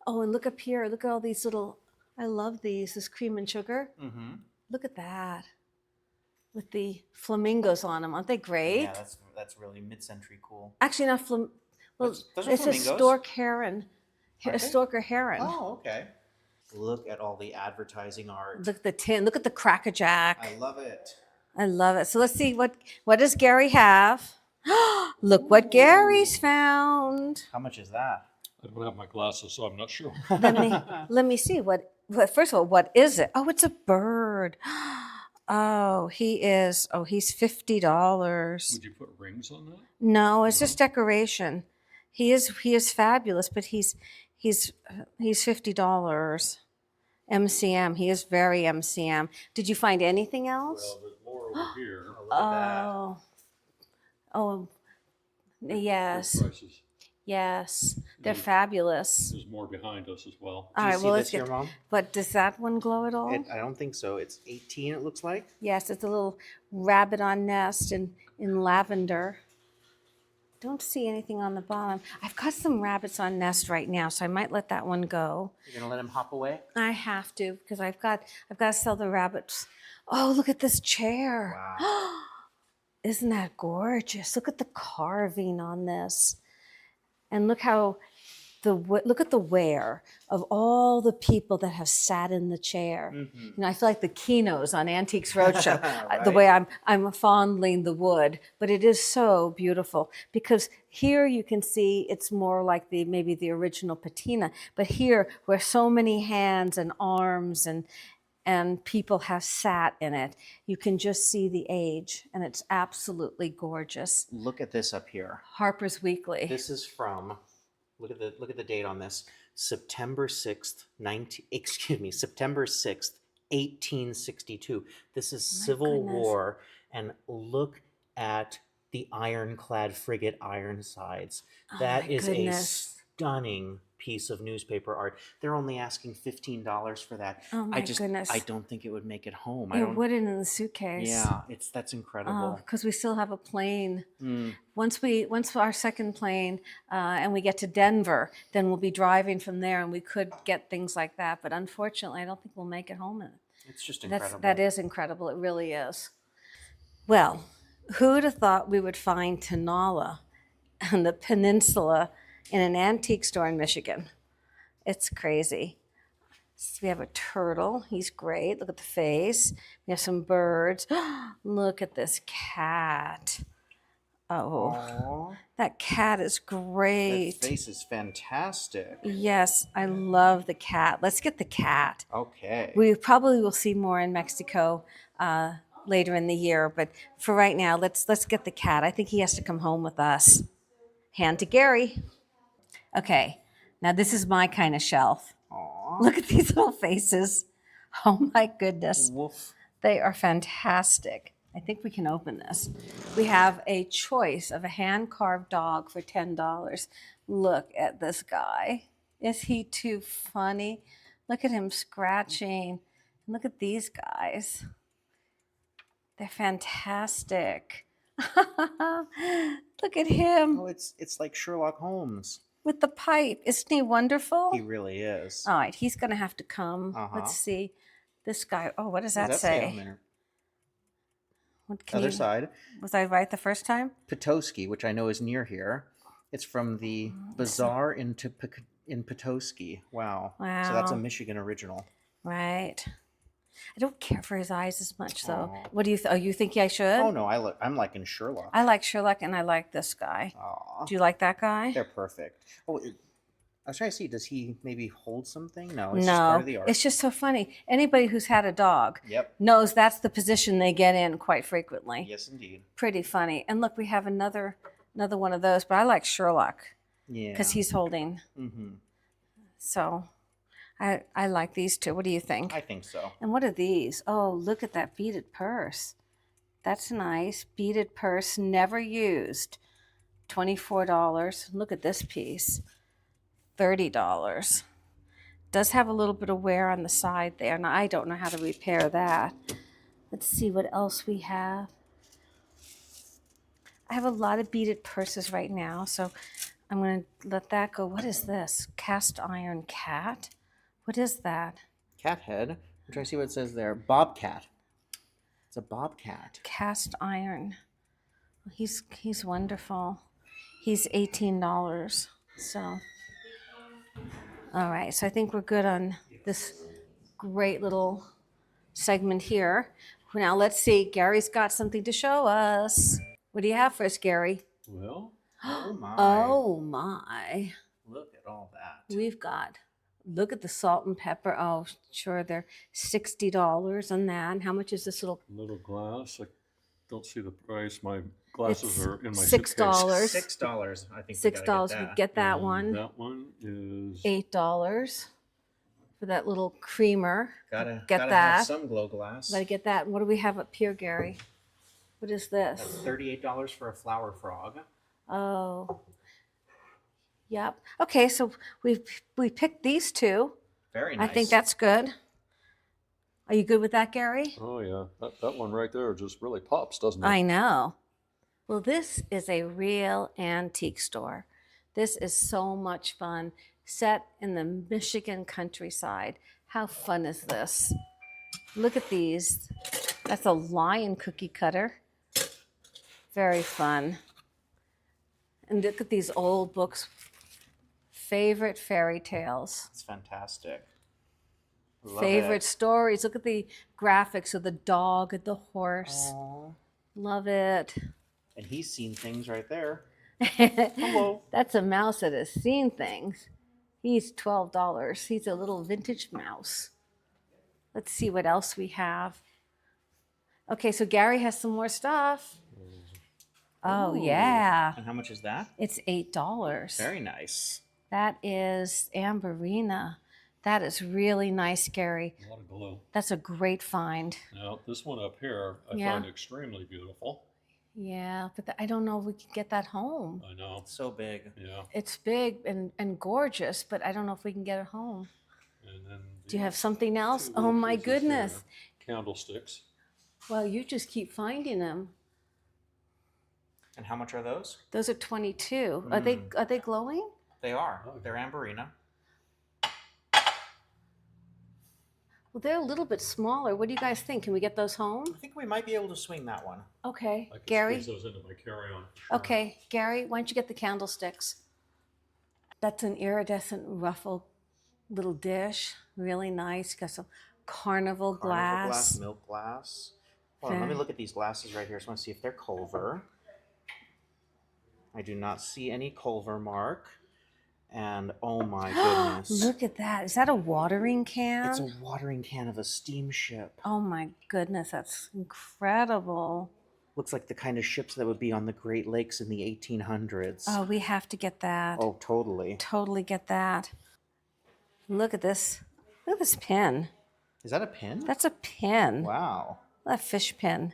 Oh, and look up here. Look at all these little, I love these. This cream and sugar. Mm-hmm. Look at that. With the flamingos on them. Aren't they great? Yeah, that's really mid-century cool. Actually, not well, those are it's flamingos. a stork heron. Are A they? stork or heron. Oh, okay. Look at all the advertising art. Look at the tin. Look at the crackerjack. I love it. I love it. So let's see what does Gary have? Look what Gary's found. How much is that? I don't have my glasses, so I'm not sure. Let me see what first of all, what is it? Oh, it's a bird. Oh, he's $50. Would you put rings on that? No, it's just decoration. He is fabulous, but he's $50. MCM. He is very MCM. Did you find anything else? Well, there's more over here. Oh, look at Oh, yes. Prices. Yes. They're fabulous. There's more behind us as well. All that. right, Do you well, see let's this here, get. Mom? But does that one glow at all? I don't think so. It's 18, it looks like. Yes, it's a little rabbit on nest in lavender. Don't see anything on the bottom. I've got some rabbits on nest right now, so I might let that one go. You're gonna let him hop away? I have to because I've got to sell the rabbits. Oh, look at this chair. Wow. Isn't that gorgeous? Look at the carving on this. And look how look at the wear of all the people that have sat in the chair. Mm-hmm. You know, I feel like the Kinos on Antiques Roadshow, the Right. way I'm fondling the wood, but it is so beautiful because here you can see it's more like maybe the original patina, but here where so many hands and arms and people have sat in it, you can just see the age, and it's absolutely gorgeous. Look at this up here. Harper's Weekly. This is from, look at the date on this. September 6th, 1862. This is Civil goodness. War, and look at the ironclad frigate Ironsides. That my is goodness. a stunning piece of newspaper art. They're only asking $15 for that. Oh my goodness. I don't think it would make it home. It wouldn't in the suitcase. Yeah, that's incredible. Because we still have a plane. Mm. Once our second plane and we get to Denver, then we'll be driving from there, and we could get things like that. But unfortunately, I don't think we'll make it home in it. It's just incredible. That is incredible. It really is. Well, who'd have thought we would find Tenala and the peninsula in an antique store in Michigan? It's crazy. So we have a turtle. He's great. Look at the face. We have some birds. Look at this cat. Oh, Aww. that cat is That great. face is fantastic. Yes, I love the cat. Let's get the cat. Okay. We probably will see more in Mexico later in the year, but for right now, let's get the cat. I think he has to come home with us. Hand to Gary. Okay, now this is my kind of shelf. Aww. Look at these little faces. Oh my goodness. Woof. They are fantastic. I think we can open this. We have a choice of a hand-carved dog for $10. Look at this guy. Is he too funny? Look at him scratching. Look at these guys. They're fantastic. Look at him Oh, it's like Sherlock Holmes. with the pipe. Isn't he wonderful? He really is. All right, he's going to have to come. Uh-huh. Let's see. This guy. Oh, what does What that does say say? on there? What can Other you- side. Was I right the first time? Petoskey, which I know is near here. It's from the bazaar in Petoskey. Wow. So that's a Wow. Michigan original. Right. I don't care for his eyes as much, though. Aw. What do you? Oh, you think I should? Oh no, I'm liking Sherlock. I like Sherlock, and I like this guy. Aw, Do you like that guy? they're perfect. Oh, I was trying to see. Does he maybe hold something? No, it's just part No, of the art. it's just so funny. Anybody who's had a dog Yep. knows that's the position they get in quite frequently. Yes, indeed. Pretty funny. And look, we have another one of those, but I like Sherlock Yeah. because he's holding. Mm-hmm. So I like these two. What do you think? I think so. And what are these? Oh, look at that beaded purse. That's nice. Beaded purse, never used. $24. Look at this piece. $30. Does have a little bit of wear on the side there, and I don't know how to repair that. Let's see what else we have. I have a lot of beaded purses right now, so I'm going to let that go. What is this? Cast iron cat? What is that? Cat head. I'm trying to see what it says there. Bobcat. It's a bobcat. Cast iron. He's wonderful. He's $18. So, all right. So I think we're good on this great little segment here. Now let's see. Gary's got something to show us. What do you have for us, Gary? Well, Oh my. Oh my. Look at all that. We've got, look at the salt and pepper. Oh, sure, they're $60 on that. And how much is this little? little glass. I don't see the price. My glasses It's are in my $6. suitcase. $6. I think $6. We get that And one. That one is $8 for that little creamer. Gotta Get have that. some glow glass. Gotta get that. What do we have up here, Gary? What is That's this? $38 for a flower frog. Oh. Yep. Okay, so we picked these two. Very nice. I think that's good. Are you good with that, Gary? oh yeah, that one right there just really pops, doesn't it? I know. Well, this is a real antique store. This is so much fun. Set in the Michigan countryside. How fun is this? Look at these. That's a lion cookie cutter. Very fun. And look at these old books. Favorite fairy tales. It's fantastic. Love Favorite it. stories. Look at the graphics of the dog and the horse. Aw. Love it. And he's seen things right there. Hello. That's a mouse that has seen things. He's $12. He's a little vintage mouse. Let's see what else we have. Okay, so Gary has some more stuff. Oh, Ooh. yeah. And how much is that? It's $8. Very nice. That is Amberina. That is really nice, Gary. A lot of glue. That's a great find. Now this one up here, I Yeah. find extremely beautiful. Yeah, but I don't know if we can get that home. I know. So big. Yeah. It's big and gorgeous, but I don't know if we can get it home. And then Do you have these something else? two Oh little my pieces goodness. here, candlesticks. Well, you just keep finding them. And how much are those? Those are 22. Are they glowing? They are. Oh. They're Amberina. Well, they're a little bit smaller. What do you guys think? Can we get those home? I think we might be able to swing that one. Okay, I can Gary. squeeze those into my carry-on. Okay, Gary, why don't you get the candlesticks? That's an iridescent ruffle little dish, really nice. Got some carnival Carnival glass, glass. milk glass. Hold on, let me look at these glasses right here. So I want to see if they're Culver. I do not see any Culver mark. And oh my goodness. Look at that. Is that a watering can? It's a watering can of a steamship. Oh my goodness, that's incredible. Looks like the kind of ships that would be on the Great Lakes in the 1800s. Oh, we have to get that. Oh, totally. Totally get that. Look at this. Look at this pin. Is that a pin? That's a pin. Wow. A fish pin.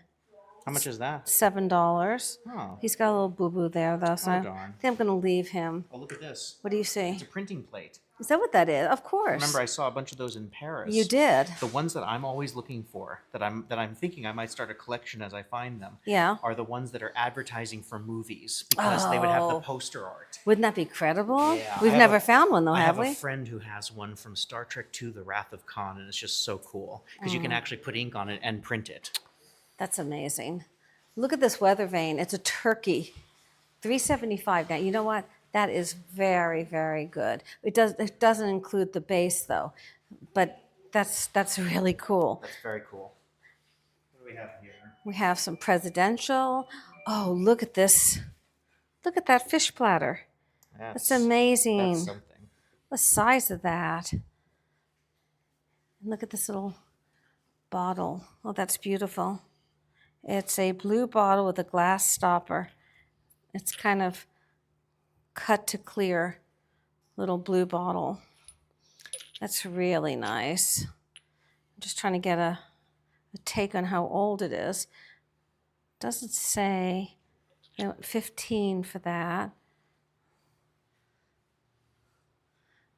How much is that? $7. Oh. He's got a little boo-boo there, though, so Oh, I darn. think I'm going to leave him. Oh, look at this. What do you see? It's a printing plate. Is that what that is? Of course. Remember, I saw a bunch of those in Paris. You did. The ones that I'm always looking for, that I'm thinking I might start a collection as I find them, Yeah. are the ones that are advertising for movies, because they would have the Oh. poster art. Wouldn't that be credible? Yeah, We've I have never a- found one, though, I have have we? a friend who has one from Star Trek II: The Wrath of Khan, and it's just so cool because you can actually put ink on it and print it. That's amazing. Look at this weather vane. It's a turkey. $3.75. Now, you know what? That is very, very good. It doesn't include the base, though, but that's really cool. That's very cool. What do we have here? We have some presidential. Oh, look at this. Look at that fish platter. That's amazing. That's something. The size of that. And look at this little bottle. Oh, that's beautiful. It's a blue bottle with a glass stopper. It's kind of cut to clear little blue bottle. That's really nice. I'm just trying to get a take on how old it is. Doesn't say. They went 15 for that.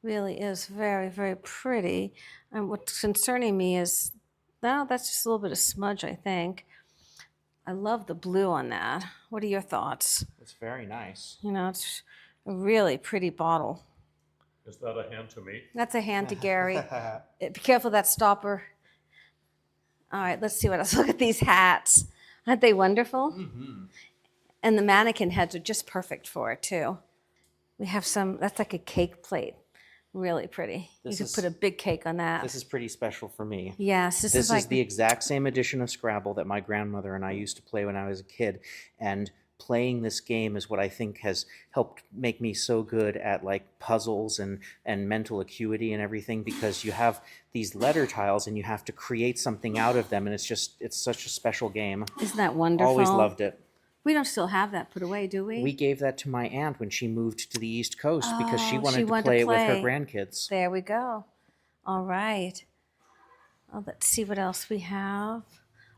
Really is very, very pretty. And what's concerning me is, no, that's just a little bit of smudge, I think. I love the blue on that. What are your thoughts? It's very nice. You know, it's a really pretty bottle. Is that a hand to me? That's a hand to Gary. Be careful of that stopper. All right, let's see what else. Look at these hats. Aren't they wonderful? Mm-hmm. And the mannequin heads are just perfect for it, too. We have some, that's like a cake plate. Really pretty. This you is- could put a big cake on that. This is pretty special for me. Yes, this This is like is the exact same edition of Scrabble that my grandmother and I used to play when I was a kid. And playing this game is what I think has helped make me so good at like puzzles and mental acuity and everything, because you have these letter tiles and you have to create something out of them. And it's such a special game. Isn't that wonderful? Always loved it. We don't still have that put away, do we? We gave that to my aunt when she moved to the East Coast because she Oh, wanted she to wanted to play it with her play. grandkids. There we go. All right. Oh, let's see what else we have.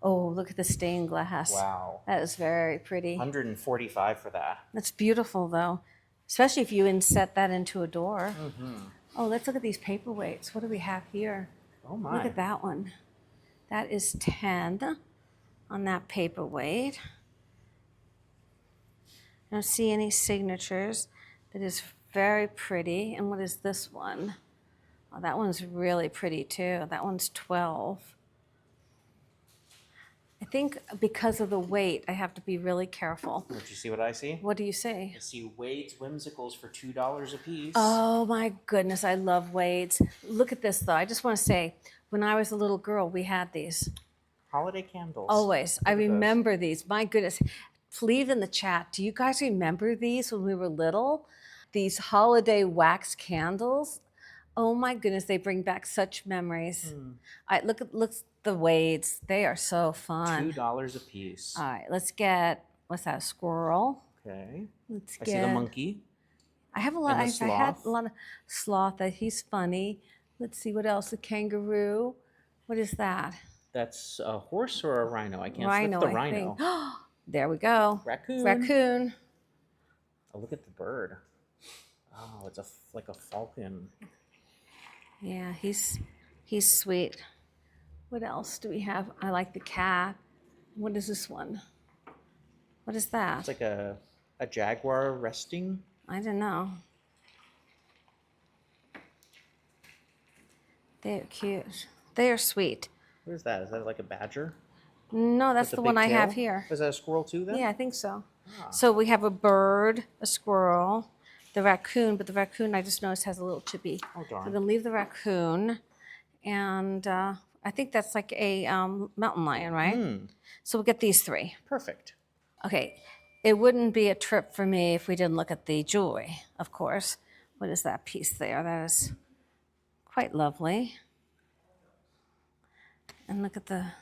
Oh, look at the stained glass. Wow. That is very pretty. 145 for that. That's beautiful, though, especially if you inset that into a door. Mm-hmm. Oh, let's look at these paperweights. What do we have here? Oh my. Look at that one. That is 10 on that paperweight. I don't see any signatures. That is very pretty. And what is this one? Oh, that one's really pretty too. That one's 12. I think because of the weight, I have to be really careful. Did you see what I see? What do you say? I see Wade's Whimsicals for $2 a piece. Oh my goodness, I love Wade's. Look at this though. I just want to say, when I was a little girl, we had these. Holiday candles. Always. I Look at those. remember these. My goodness. Leave in the chat. Do you guys remember these when we were little? These holiday wax candles. Oh my goodness, they bring back such memories. Look at the Wades. They are so fun. $2 a piece. All right, let's get, what's that, a squirrel? Okay. Let's I get, see the monkey. I have a lot, and I the had sloth. a lot of sloth. He's funny. Let's see what else. The kangaroo. What is that? That's a horse or a rhino? I can't Rhino, flip the I rhino. think. There we go. Raccoon. Raccoon. Oh, look at the bird. Oh, it's like a falcon. Yeah, he's sweet. What else do we have? I like the cat. What is this one? What is that? It's like a jaguar resting. I don't know. They're cute. They are sweet. What is that? Is that like a badger? No, that's With the a one big I have tail? here. Is that a squirrel too then? Yeah, I think so. Ah. So we have a bird, a squirrel. the raccoon, but the raccoon I just noticed has a little chippy. Oh, So we're darn. gonna leave the raccoon, and I think that's like a mountain lion, right? So we'll get these 3. Perfect. Okay, it wouldn't be a trip for me if we didn't look at the jewelry, of course. What is that piece there? That is quite lovely. And look at the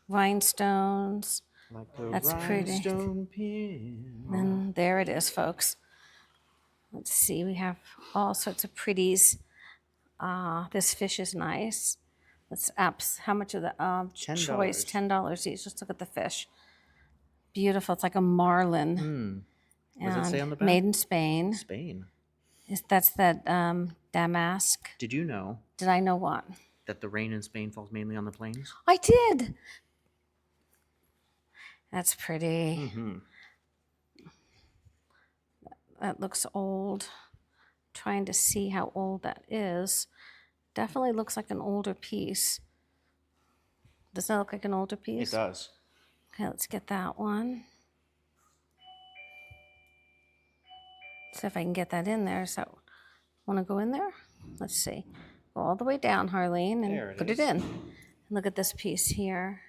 rhinestones. Like a That's pretty. rhinestone pin. And there it is, folks. Let's see, we have all sorts of pretties. This fish is nice. Let's apps. How much of the choice? $10 each. Just look at the fish. Beautiful. It's like a marlin. What does it say on the back? Made in Spain. Spain. That's that damask. Did you know Did I know what? that the rain in Spain falls mainly on the plains? I did. That's pretty. Mm-hmm. That looks old. Trying to see how old that is. Definitely looks like an older piece. Does that look like an older It piece? does. Okay, let's get that one. See if I can get that in there. So, want to go in there? Let's see. Go all the way down, Harleen, There and it put is. it in. And look at this piece here.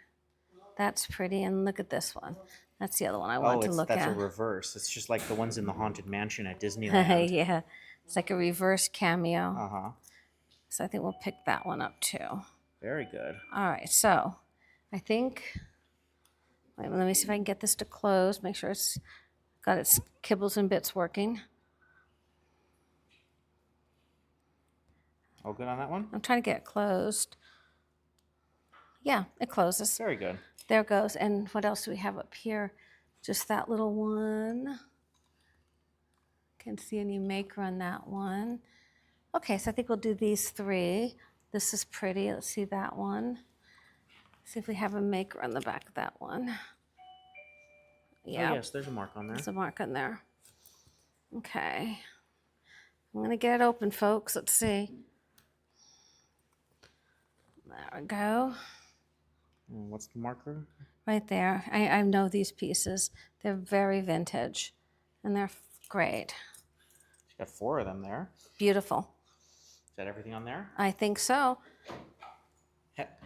That's pretty. And look at this one. That's the other one I want to look that's at. a reverse. It's just like the ones in the Haunted Mansion at Disneyland. Yeah, it's like a reverse cameo. Uh-huh. So I think we'll pick that one up too. Very good. All right, so I think, wait, let me see if I can get this to close, make sure it's got its kibbles and bits working. All good on that one? I'm trying to get it closed. Yeah, it closes. Very good. There it goes. And what else do we have up here? Just that little one. Can't see any maker on that one. Okay, so I think we'll do these 3. This is pretty. Let's see that one. See if we have a maker on the back of that one. Yeah. Oh, yes, there's a mark on there. There's a mark on there. Okay. I'm going to get it open, folks. Let's see. There we go. What's the marker? Right there. I know these pieces. They're very vintage, and they're great. You got 4 of them there. Beautiful. Is that everything on there? I think so.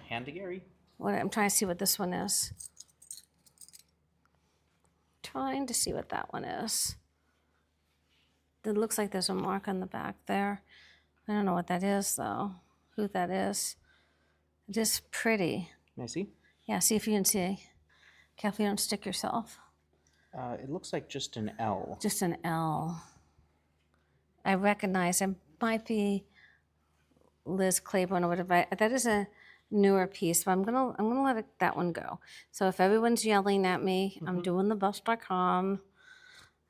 Hand to Gary. I'm trying to see what this one is. Trying to see what that one is. It looks like there's a mark on the back there. I don't know what that is, though. Who that is. It is pretty. May I see? Yeah, see if you can see. Careful you don't stick yourself. It looks like just an L. Just an L. I recognize it might be Liz Claiborne or whatever. That is a newer piece, but I'm gonna let that one go. So if everyone's yelling at me, I'm doing the bust.com.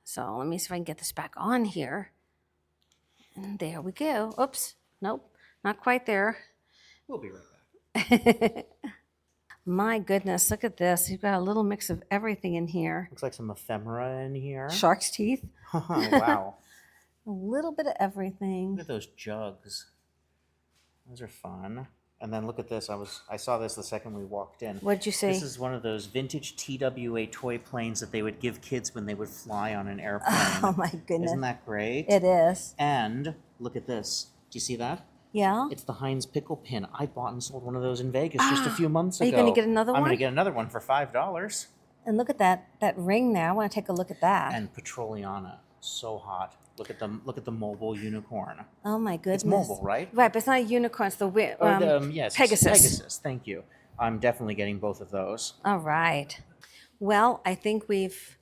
So let me see if I can get this back on here. And there we go. Oops. Nope. Not quite there. We'll be right back. My goodness, look at this. You've got a little mix of everything in here. Looks like some ephemera in here. Shark's teeth. Wow. A little bit of everything. Look at those jugs. Those are fun. And then look at this. I saw this the second we walked in. What'd you see? This is one of those vintage TWA toy planes that they would give kids when they would fly on an airplane. Oh my goodness. Isn't that great? It is. And look at this. Do you see that? Yeah. It's the Heinz pickle pin. I bought and sold one of those in Vegas just a few months Are ago. you going to get another I'm one? going to get another one for $5. And look at that ring there. I want to take a look at that. And Petroliana. So hot. Look at the mobile unicorn. Oh my goodness. It's mobile, right? Right, but it's not a unicorn. It's the Yes, Pegasus. Pegasus. Thank you. I'm definitely getting both of those. All right. Well, I think we've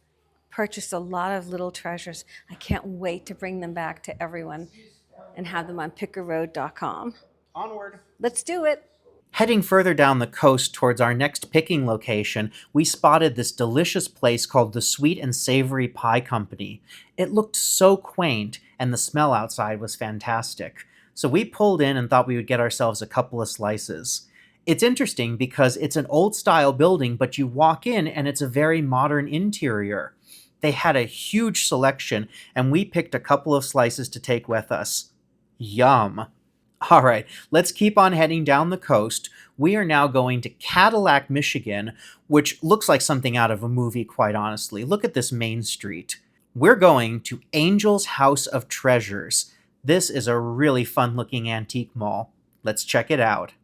purchased a lot of little treasures. I can't wait to bring them back to everyone and have them on pickerroad.com. Onward. Let's do it. Heading further down the coast towards our next picking location, we spotted this delicious place called the Sweet and Savory Pie Company. It looked so quaint, and the smell outside was fantastic. So we pulled in and thought we would get ourselves a couple of slices. It's interesting because it's an old-style building, but you walk in and it's a very modern interior. They had a huge selection, and we picked a couple of slices to take with us. Yum! All right, let's keep on heading down the coast. We are now going to Cadillac, Michigan, which looks like something out of a movie, quite honestly. Look at this main street. We're going to Angel's House of Treasures. This is a really fun-looking antique mall. Let's check it out.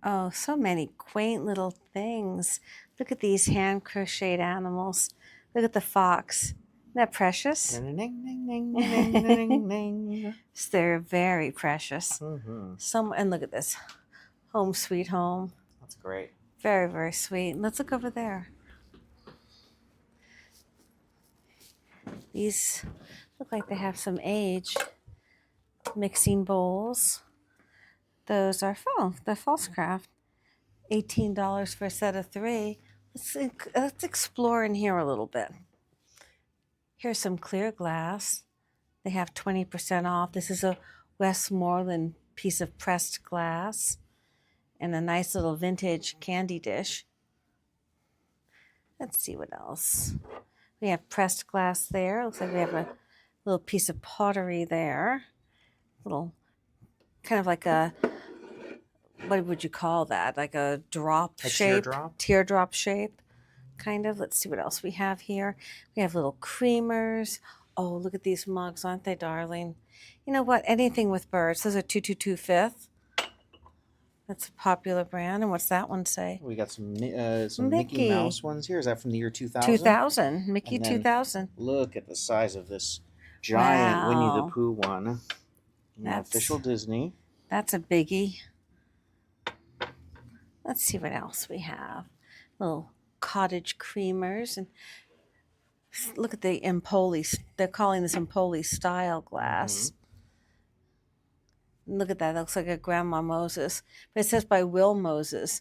Oh, so many quaint little things. Look at these hand crocheted animals. Look at the fox. Isn't that precious? They're very precious. And look at this. Home sweet home. That's great. Very, very sweet. Let's look over there. These look like they have some age. Mixing bowls. Those are the false craft. $18 for a set of 3. Let's explore in here a little bit. Here's some clear glass. They have 20% off. This is a Westmoreland piece of pressed glass and a nice little vintage candy dish. Let's see what else. We have pressed glass there. Looks like we have a little piece of pottery there. Little, kind of like a, what would you call that? Like a drop shape? Teardrop shape, kind of. Let's see what else we have here. We have little creamers. Oh, look at these mugs, aren't they, darling? You know what? Anything with birds. Those are 222 Fifth. That's a popular brand. And what's that one say? We got some Mickey Mouse ones here. Is that from the year 2000? 2000. Mickey 2000. Look at the size of this giant Winnie the Pooh one. That's official Disney. That's a biggie. Let's see what else we have. Little cottage creamers. And look at the Empoli. They're calling this Empoli style glass. Look at that. That looks like a Grandma Moses. But it says by Will Moses.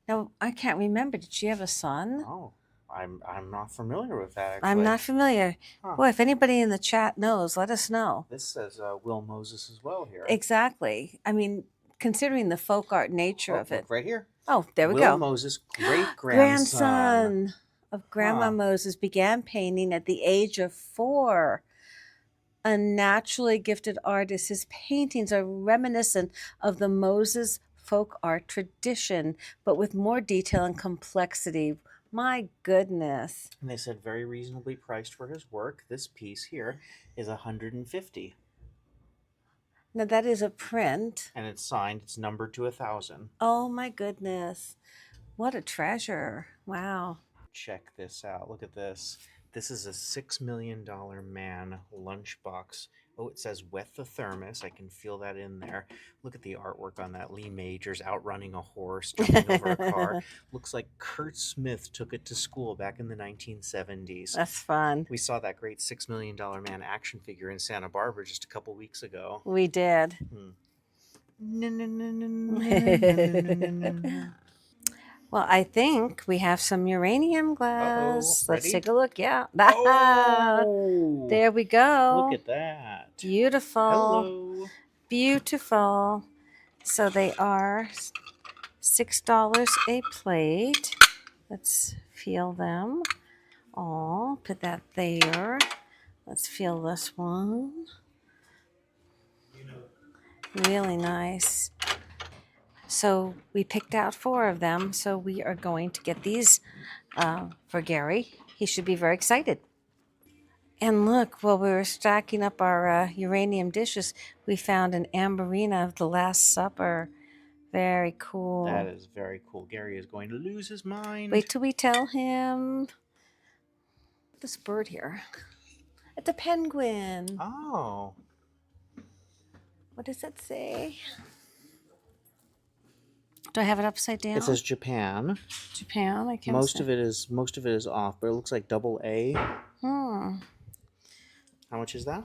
Now, I can't remember. Did she have a son? Oh, I'm not familiar with that, actually. I'm not familiar. Huh. Boy, if anybody in the chat knows, let us know. This says Will Moses as well here. Exactly. I mean, considering the folk art nature of it. Right here. Oh, there we go. Will Moses' great-grandson of Grandma Moses began painting at the age of 4. A naturally gifted artist, his paintings are reminiscent of the Moses folk art tradition, but with more detail and complexity. My goodness. And they said very reasonably priced for his work. This piece here is $150. Now that is a print. And it's signed. It's numbered to 1,000. Oh my goodness. What a treasure. Wow. Check this out. Look at this. This is a $6 million man lunchbox. Oh, it says wet the thermos. I can feel that in there. Look at the artwork on that. Lee Majors outrunning a horse, jumping over a car. Looks like Kurt Smith took it to school back in the 1970s. That's fun. We saw that great $6 million man action figure in Santa Barbara just a couple weeks ago. We did. Well, I think we have some uranium glass. Let's take a look. Yeah. Oh, there we go. Look at that. Beautiful. Hello. Beautiful. So they are $6 a plate. Let's feel them. Oh, put that there. Let's feel this one. Really nice. So we picked out 4 of them. So we are going to get these for Gary. He should be very excited. And look, while we were stacking up our uranium dishes, we found an amberina of the Last Supper. Very cool. That is very cool. Gary is going to lose his mind. Wait till we tell him. This bird here. It's a penguin. Oh. What does it say? Do I have it upside down? It says Japan. Japan. I can't. Most of it is off, but it looks like double A. How much is that?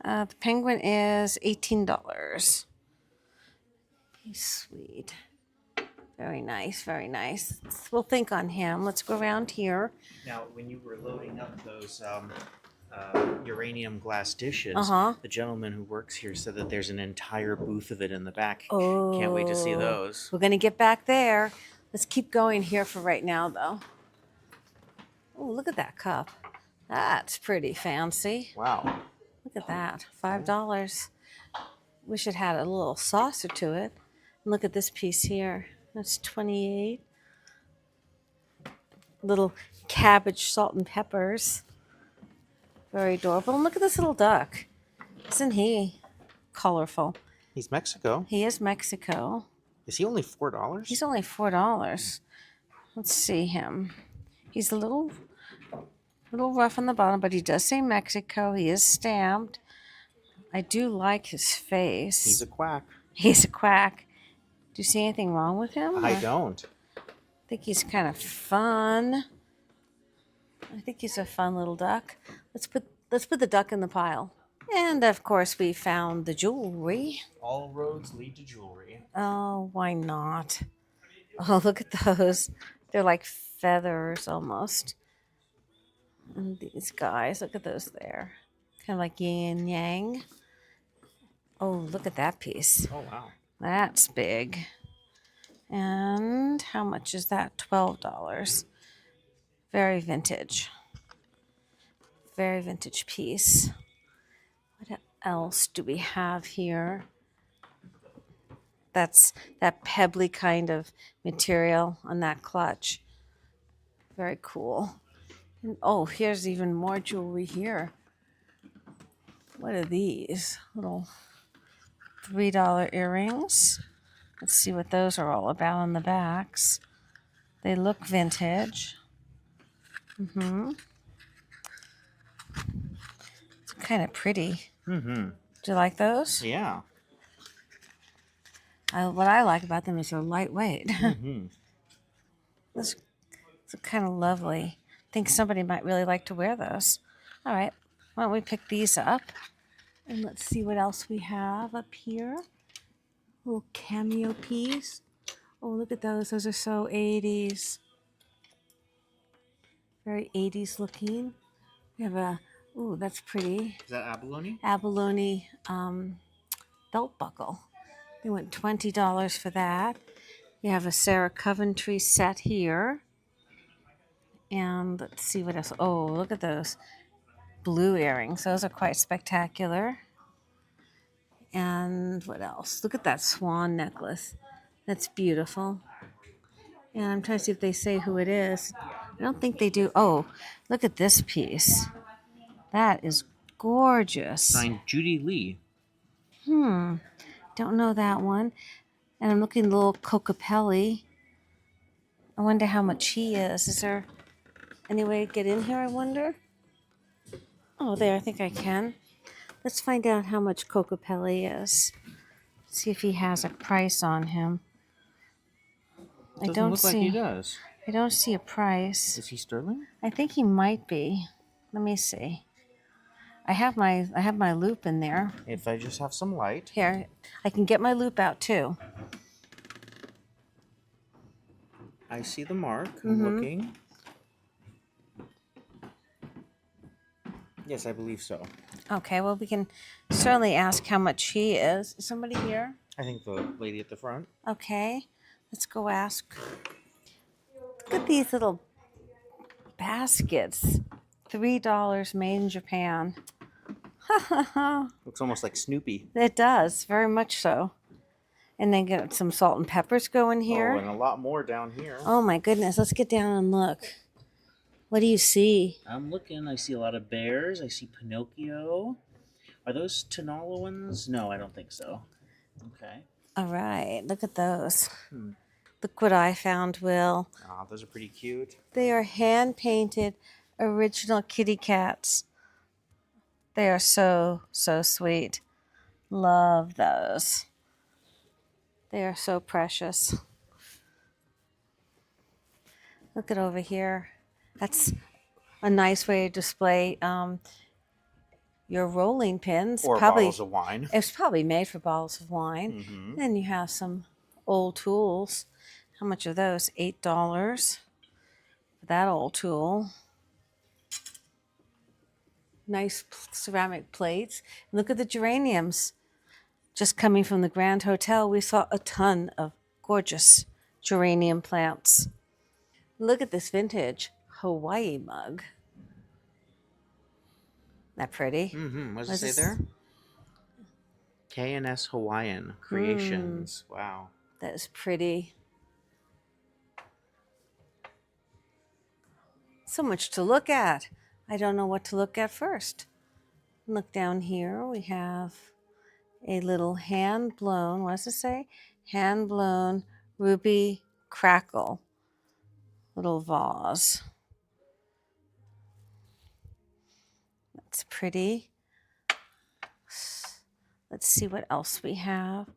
The penguin is $18. He's sweet. Very nice. Very nice. We'll think on him. Let's go around here. Now, when you were loading up those uranium glass dishes, the gentleman who works here said that there's an entire booth of it in the back. Oh, can't wait to see those. We're going to get back there. Let's keep going here for right now, though. Oh, look at that cup. That's pretty fancy. Wow. Look at that. $5. Wish it had a little saucer to it. And look at this piece here. That's $28. Little cabbage, salt, and peppers. Very adorable. And look at this little duck. Isn't he colorful? He's Mexico. He is Mexico. Is he only $4? He's only $4. Let's see him. He's a little rough on the bottom, but he does say Mexico. He is stamped. I do like his face. He's a quack. He's a quack. Do you see anything wrong with him? I don't. I think he's kind of fun. I think he's a fun little duck. Let's put the duck in the pile. And of course we found the jewelry. All roads lead to jewelry. Oh, why not? Oh, look at those. They're like feathers almost. And these guys, look at those there. Kind of like yin and yang. Oh, look at that piece. Oh, wow. That's big. And how much is that? $12. Very vintage. Very vintage piece. What else do we have here? That's that pebbly kind of material on that clutch. Very cool. And oh, here's even more jewelry here. What are these? Little $3 earrings. Let's see what those are all about on the backs. They look vintage. It's kind of pretty. Do you like those? Yeah. What I like about them is they're lightweight. Those are kind of lovely. I think somebody might really like to wear those. All right, why don't we pick these up? And let's see what else we have up here. Little cameo piece. Oh, look at those. Those are so 80s. Very 80s looking. We have a, ooh, that's pretty. Is that abalone? Abalone belt buckle. They went $20 for that. You have a Sarah Coventry set here. And let's see what else. Oh, look at those blue earrings. Those are quite spectacular. And what else? Look at that swan necklace. That's beautiful. And I'm trying to see if they say who it is. I don't think they do. Oh, look at this piece. That is gorgeous. Signed Judy Lee. Don't know that one. And I'm looking at little Cocapelli. I wonder how much he is. Is there any way to get in here, I wonder? Oh, there, I think I can. Let's find out how much Cocapelli is. See if he has a price on him. Doesn't look like he does. I don't see a price. Is he sterling? I think he might be. Let me see. I have my loop in there. If I just have some light. Here, I can get my loop out too. I see the mark. I'm looking. Yes, I believe so. Okay, well, we can certainly ask how much he is. Is somebody here? I think the lady at the front. Okay, let's go ask. Look at these little baskets. $3 made in Japan. Looks almost like Snoopy. It does, very much so. And then get some salt and peppers going here. Oh, and a lot more down here. Oh my goodness, let's get down and look. What do you see? I'm looking. I see a lot of bears. I see Pinocchio. Are those Tanola ones? No, I don't think so. Okay. All right, look at those. Look what I found, Will. Ah, those are pretty cute. They are hand-painted original kitty cats. They are so, so sweet. Love those. They are so precious. Look at over here. That's a nice way to display your rolling pins. Or bottles of wine. It's probably made for bottles of wine. Then you have some old tools. How much are those? $8 for that old tool. Nice ceramic plates. Look at the geraniums. Just coming from the Grand Hotel, we saw a ton of gorgeous geranium plants. Look at this vintage Hawaii mug. Isn't that pretty? What does it say there? K&S Hawaiian Creations. Wow. That is pretty. So much to look at. I don't know what to look at first. Look down here. We have a little hand-blown, what does it say? Hand-blown ruby crackle little vase. That's pretty. Let's see what else we have.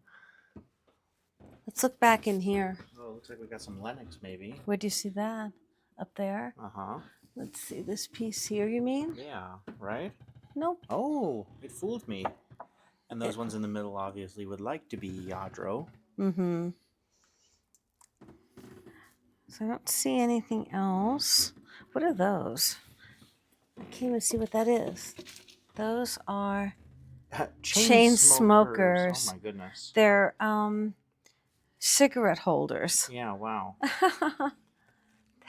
Let's look back in here. Oh, looks like we got some Lennox, maybe. Where do you see that? Up there? Uh-huh. Let's see, this piece here, you mean? Yeah, right? Nope. Oh, it fooled me. And those ones in the middle obviously would like to be Yadro. Mm-hmm. So I don't see anything else. What are those? I can't even see what that is. Those are chain smokers. Oh my goodness. They're cigarette holders. Yeah, wow.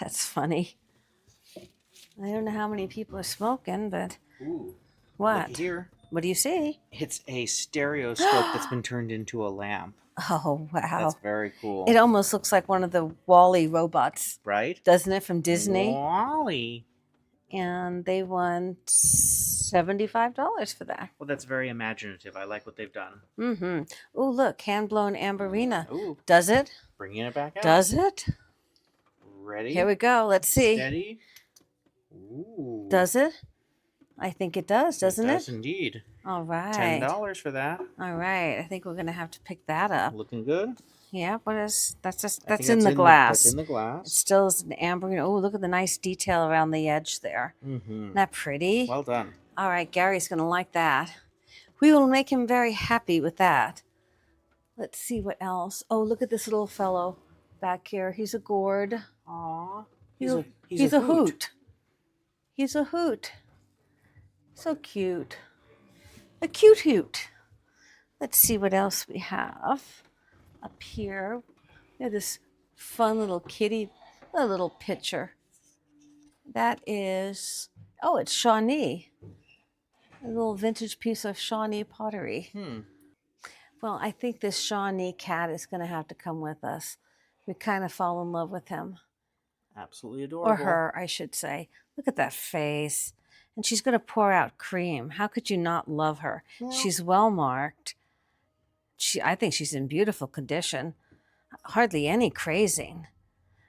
That's funny. I don't know how many people are smoking, but Ooh. what? Look here. What do you see? It's a stereoscope that's been turned into a lamp. Oh, wow. That's very cool. It almost looks like one of the Wall-E robots, right? doesn't it, from Disney? Wally. And they won $75 for that. Well, that's very imaginative. I like what they've done. Mm-hmm. Oh, look, hand-blown amberina. Ooh. Does it? Bringing it back out. Does it? Ready? Here we go. Let's see. Steady. Ooh. Does it? I think it does, doesn't It it? does indeed. All right. $10 for that. All right. I think we're going to have to pick that up. Looking good. Yeah, what is that's just I think that's in the glass. That's in the It glass. still is an amber. Oh, look at the nice detail around the edge there. Mm-hmm. Isn't that pretty? Well done. All right, Gary's going to like that. We will make him very happy with that. Let's see what else. Oh, look at this little fellow back here. He's a gourd. Aw. He's a hoot. He's a hoot. So cute. A cute hoot. Let's see what else we have up here. We have this fun little kitty, a little picture. That is, oh, it's Shawnee. A little vintage piece of Shawnee pottery. Well, I think this Shawnee cat is going to have to come with us. We kind of fall in love with him. Absolutely adorable. Or her, I should say. Look at that face. And she's going to pour out cream. How could you not love her? Well, She's well marked. I think she's in beautiful condition. Hardly any crazing.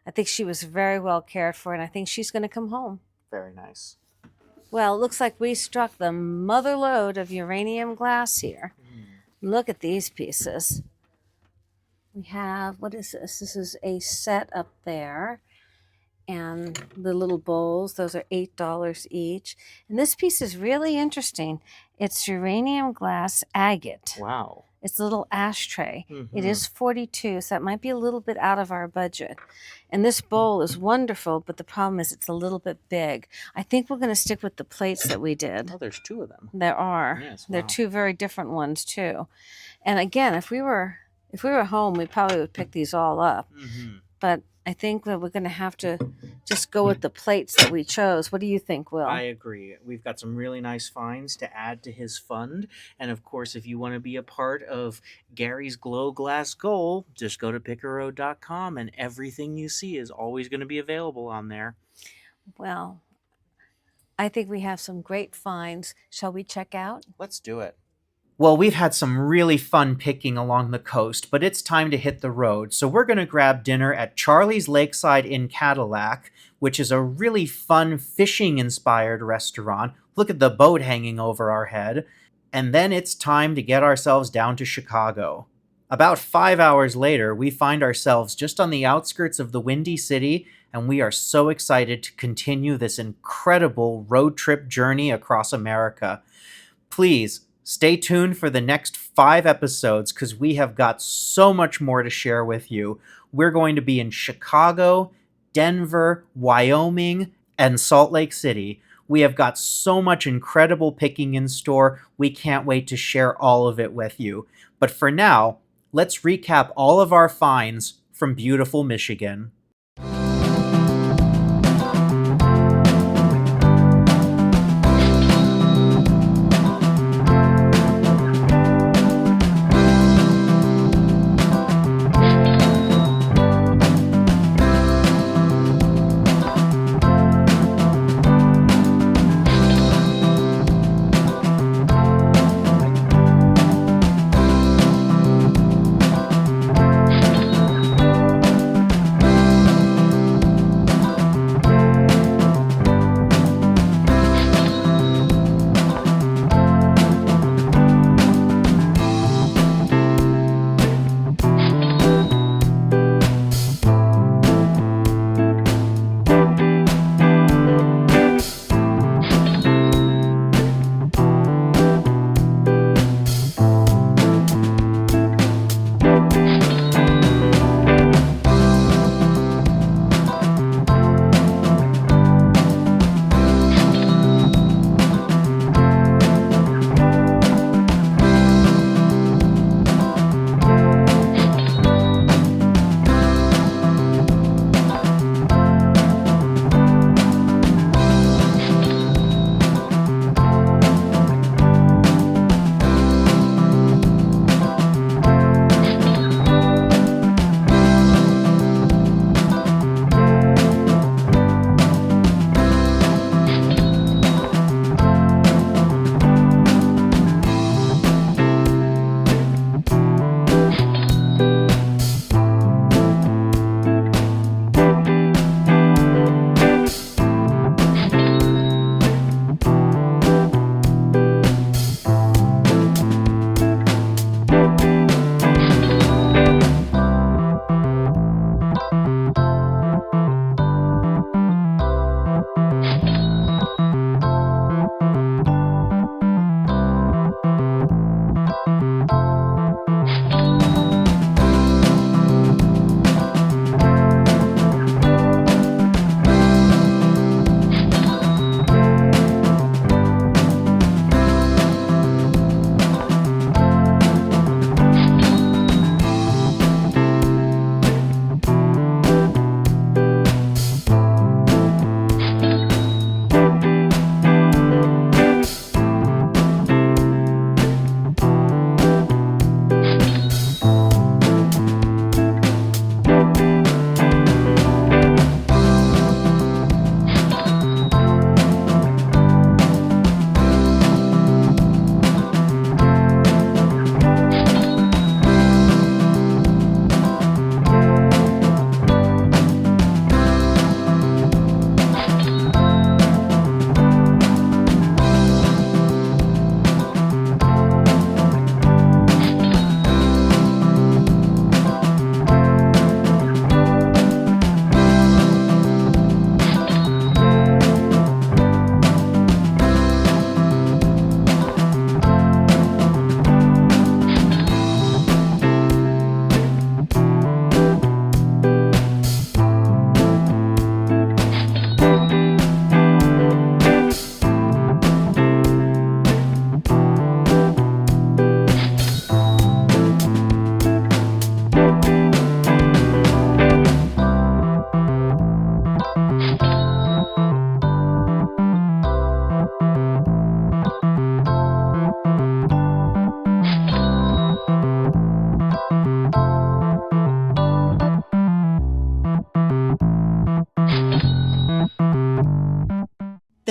I think she was very well cared for, and I think she's going to come home. very nice. Well, it looks like we struck the mother lode of uranium glass here. Look at these pieces. We have, what is this? This is a set up there. And the little bowls, those are $8 each. And this piece is really interesting. It's uranium glass agate. Wow. It's a little ashtray. Mm-hmm. It is $42, so that might be a little bit out of our budget. And this bowl is wonderful, but the problem is it's a little bit big. I think we're going to stick with the plates that we did. Oh, there's two of them. There are. Yes, They're wow. two very different ones too. And again, if we were home, we probably would pick these all up. Mm-hmm. But I think that we're going to have to just go with the plates that we chose. What do you think, Will? I agree. We've got some really nice finds to add to his fund. And of course, if you want to be a part of Gary's Glow Glass Goal, just go to pickero.com and everything you see is always going to be available on there. Well, I think we have some great finds. Shall we check out? Let's do it. Well, we've had some really fun picking along the coast, but it's time to hit the road. So we're going to grab dinner at Charlie's Lakeside in Cadillac, which is a really fun fishing-inspired restaurant. Look at the boat hanging over our head. And then it's time to get ourselves down to Chicago. About 5 hours later, we find ourselves just on the outskirts of the Windy City, and we are so excited to continue this incredible road trip journey across America. Please, stay tuned for the next 5 episodes because we have got so much more to share with you. We're going to be in Chicago, Denver, Wyoming, and Salt Lake City. We have got so much incredible picking in store. We can't wait to share all of it with you. But for now, let's recap all of our finds from beautiful Michigan.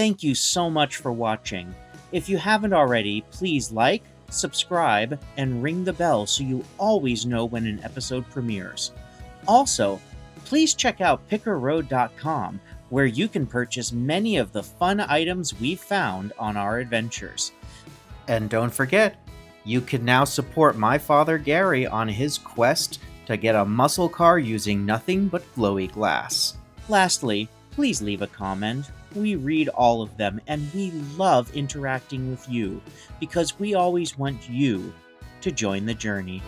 Thank you so much for watching. If you haven't already, please like, subscribe, and ring the bell so you always know when an episode premieres. Also, please check out pickerroad.com, where you can purchase many of the fun items we've found on our adventures. And don't forget, you can now support my father Gary on his quest to get a muscle car using nothing but glowy glass. Lastly, please leave a comment. We read all of them, and we love interacting with you because we always want you to join the journey.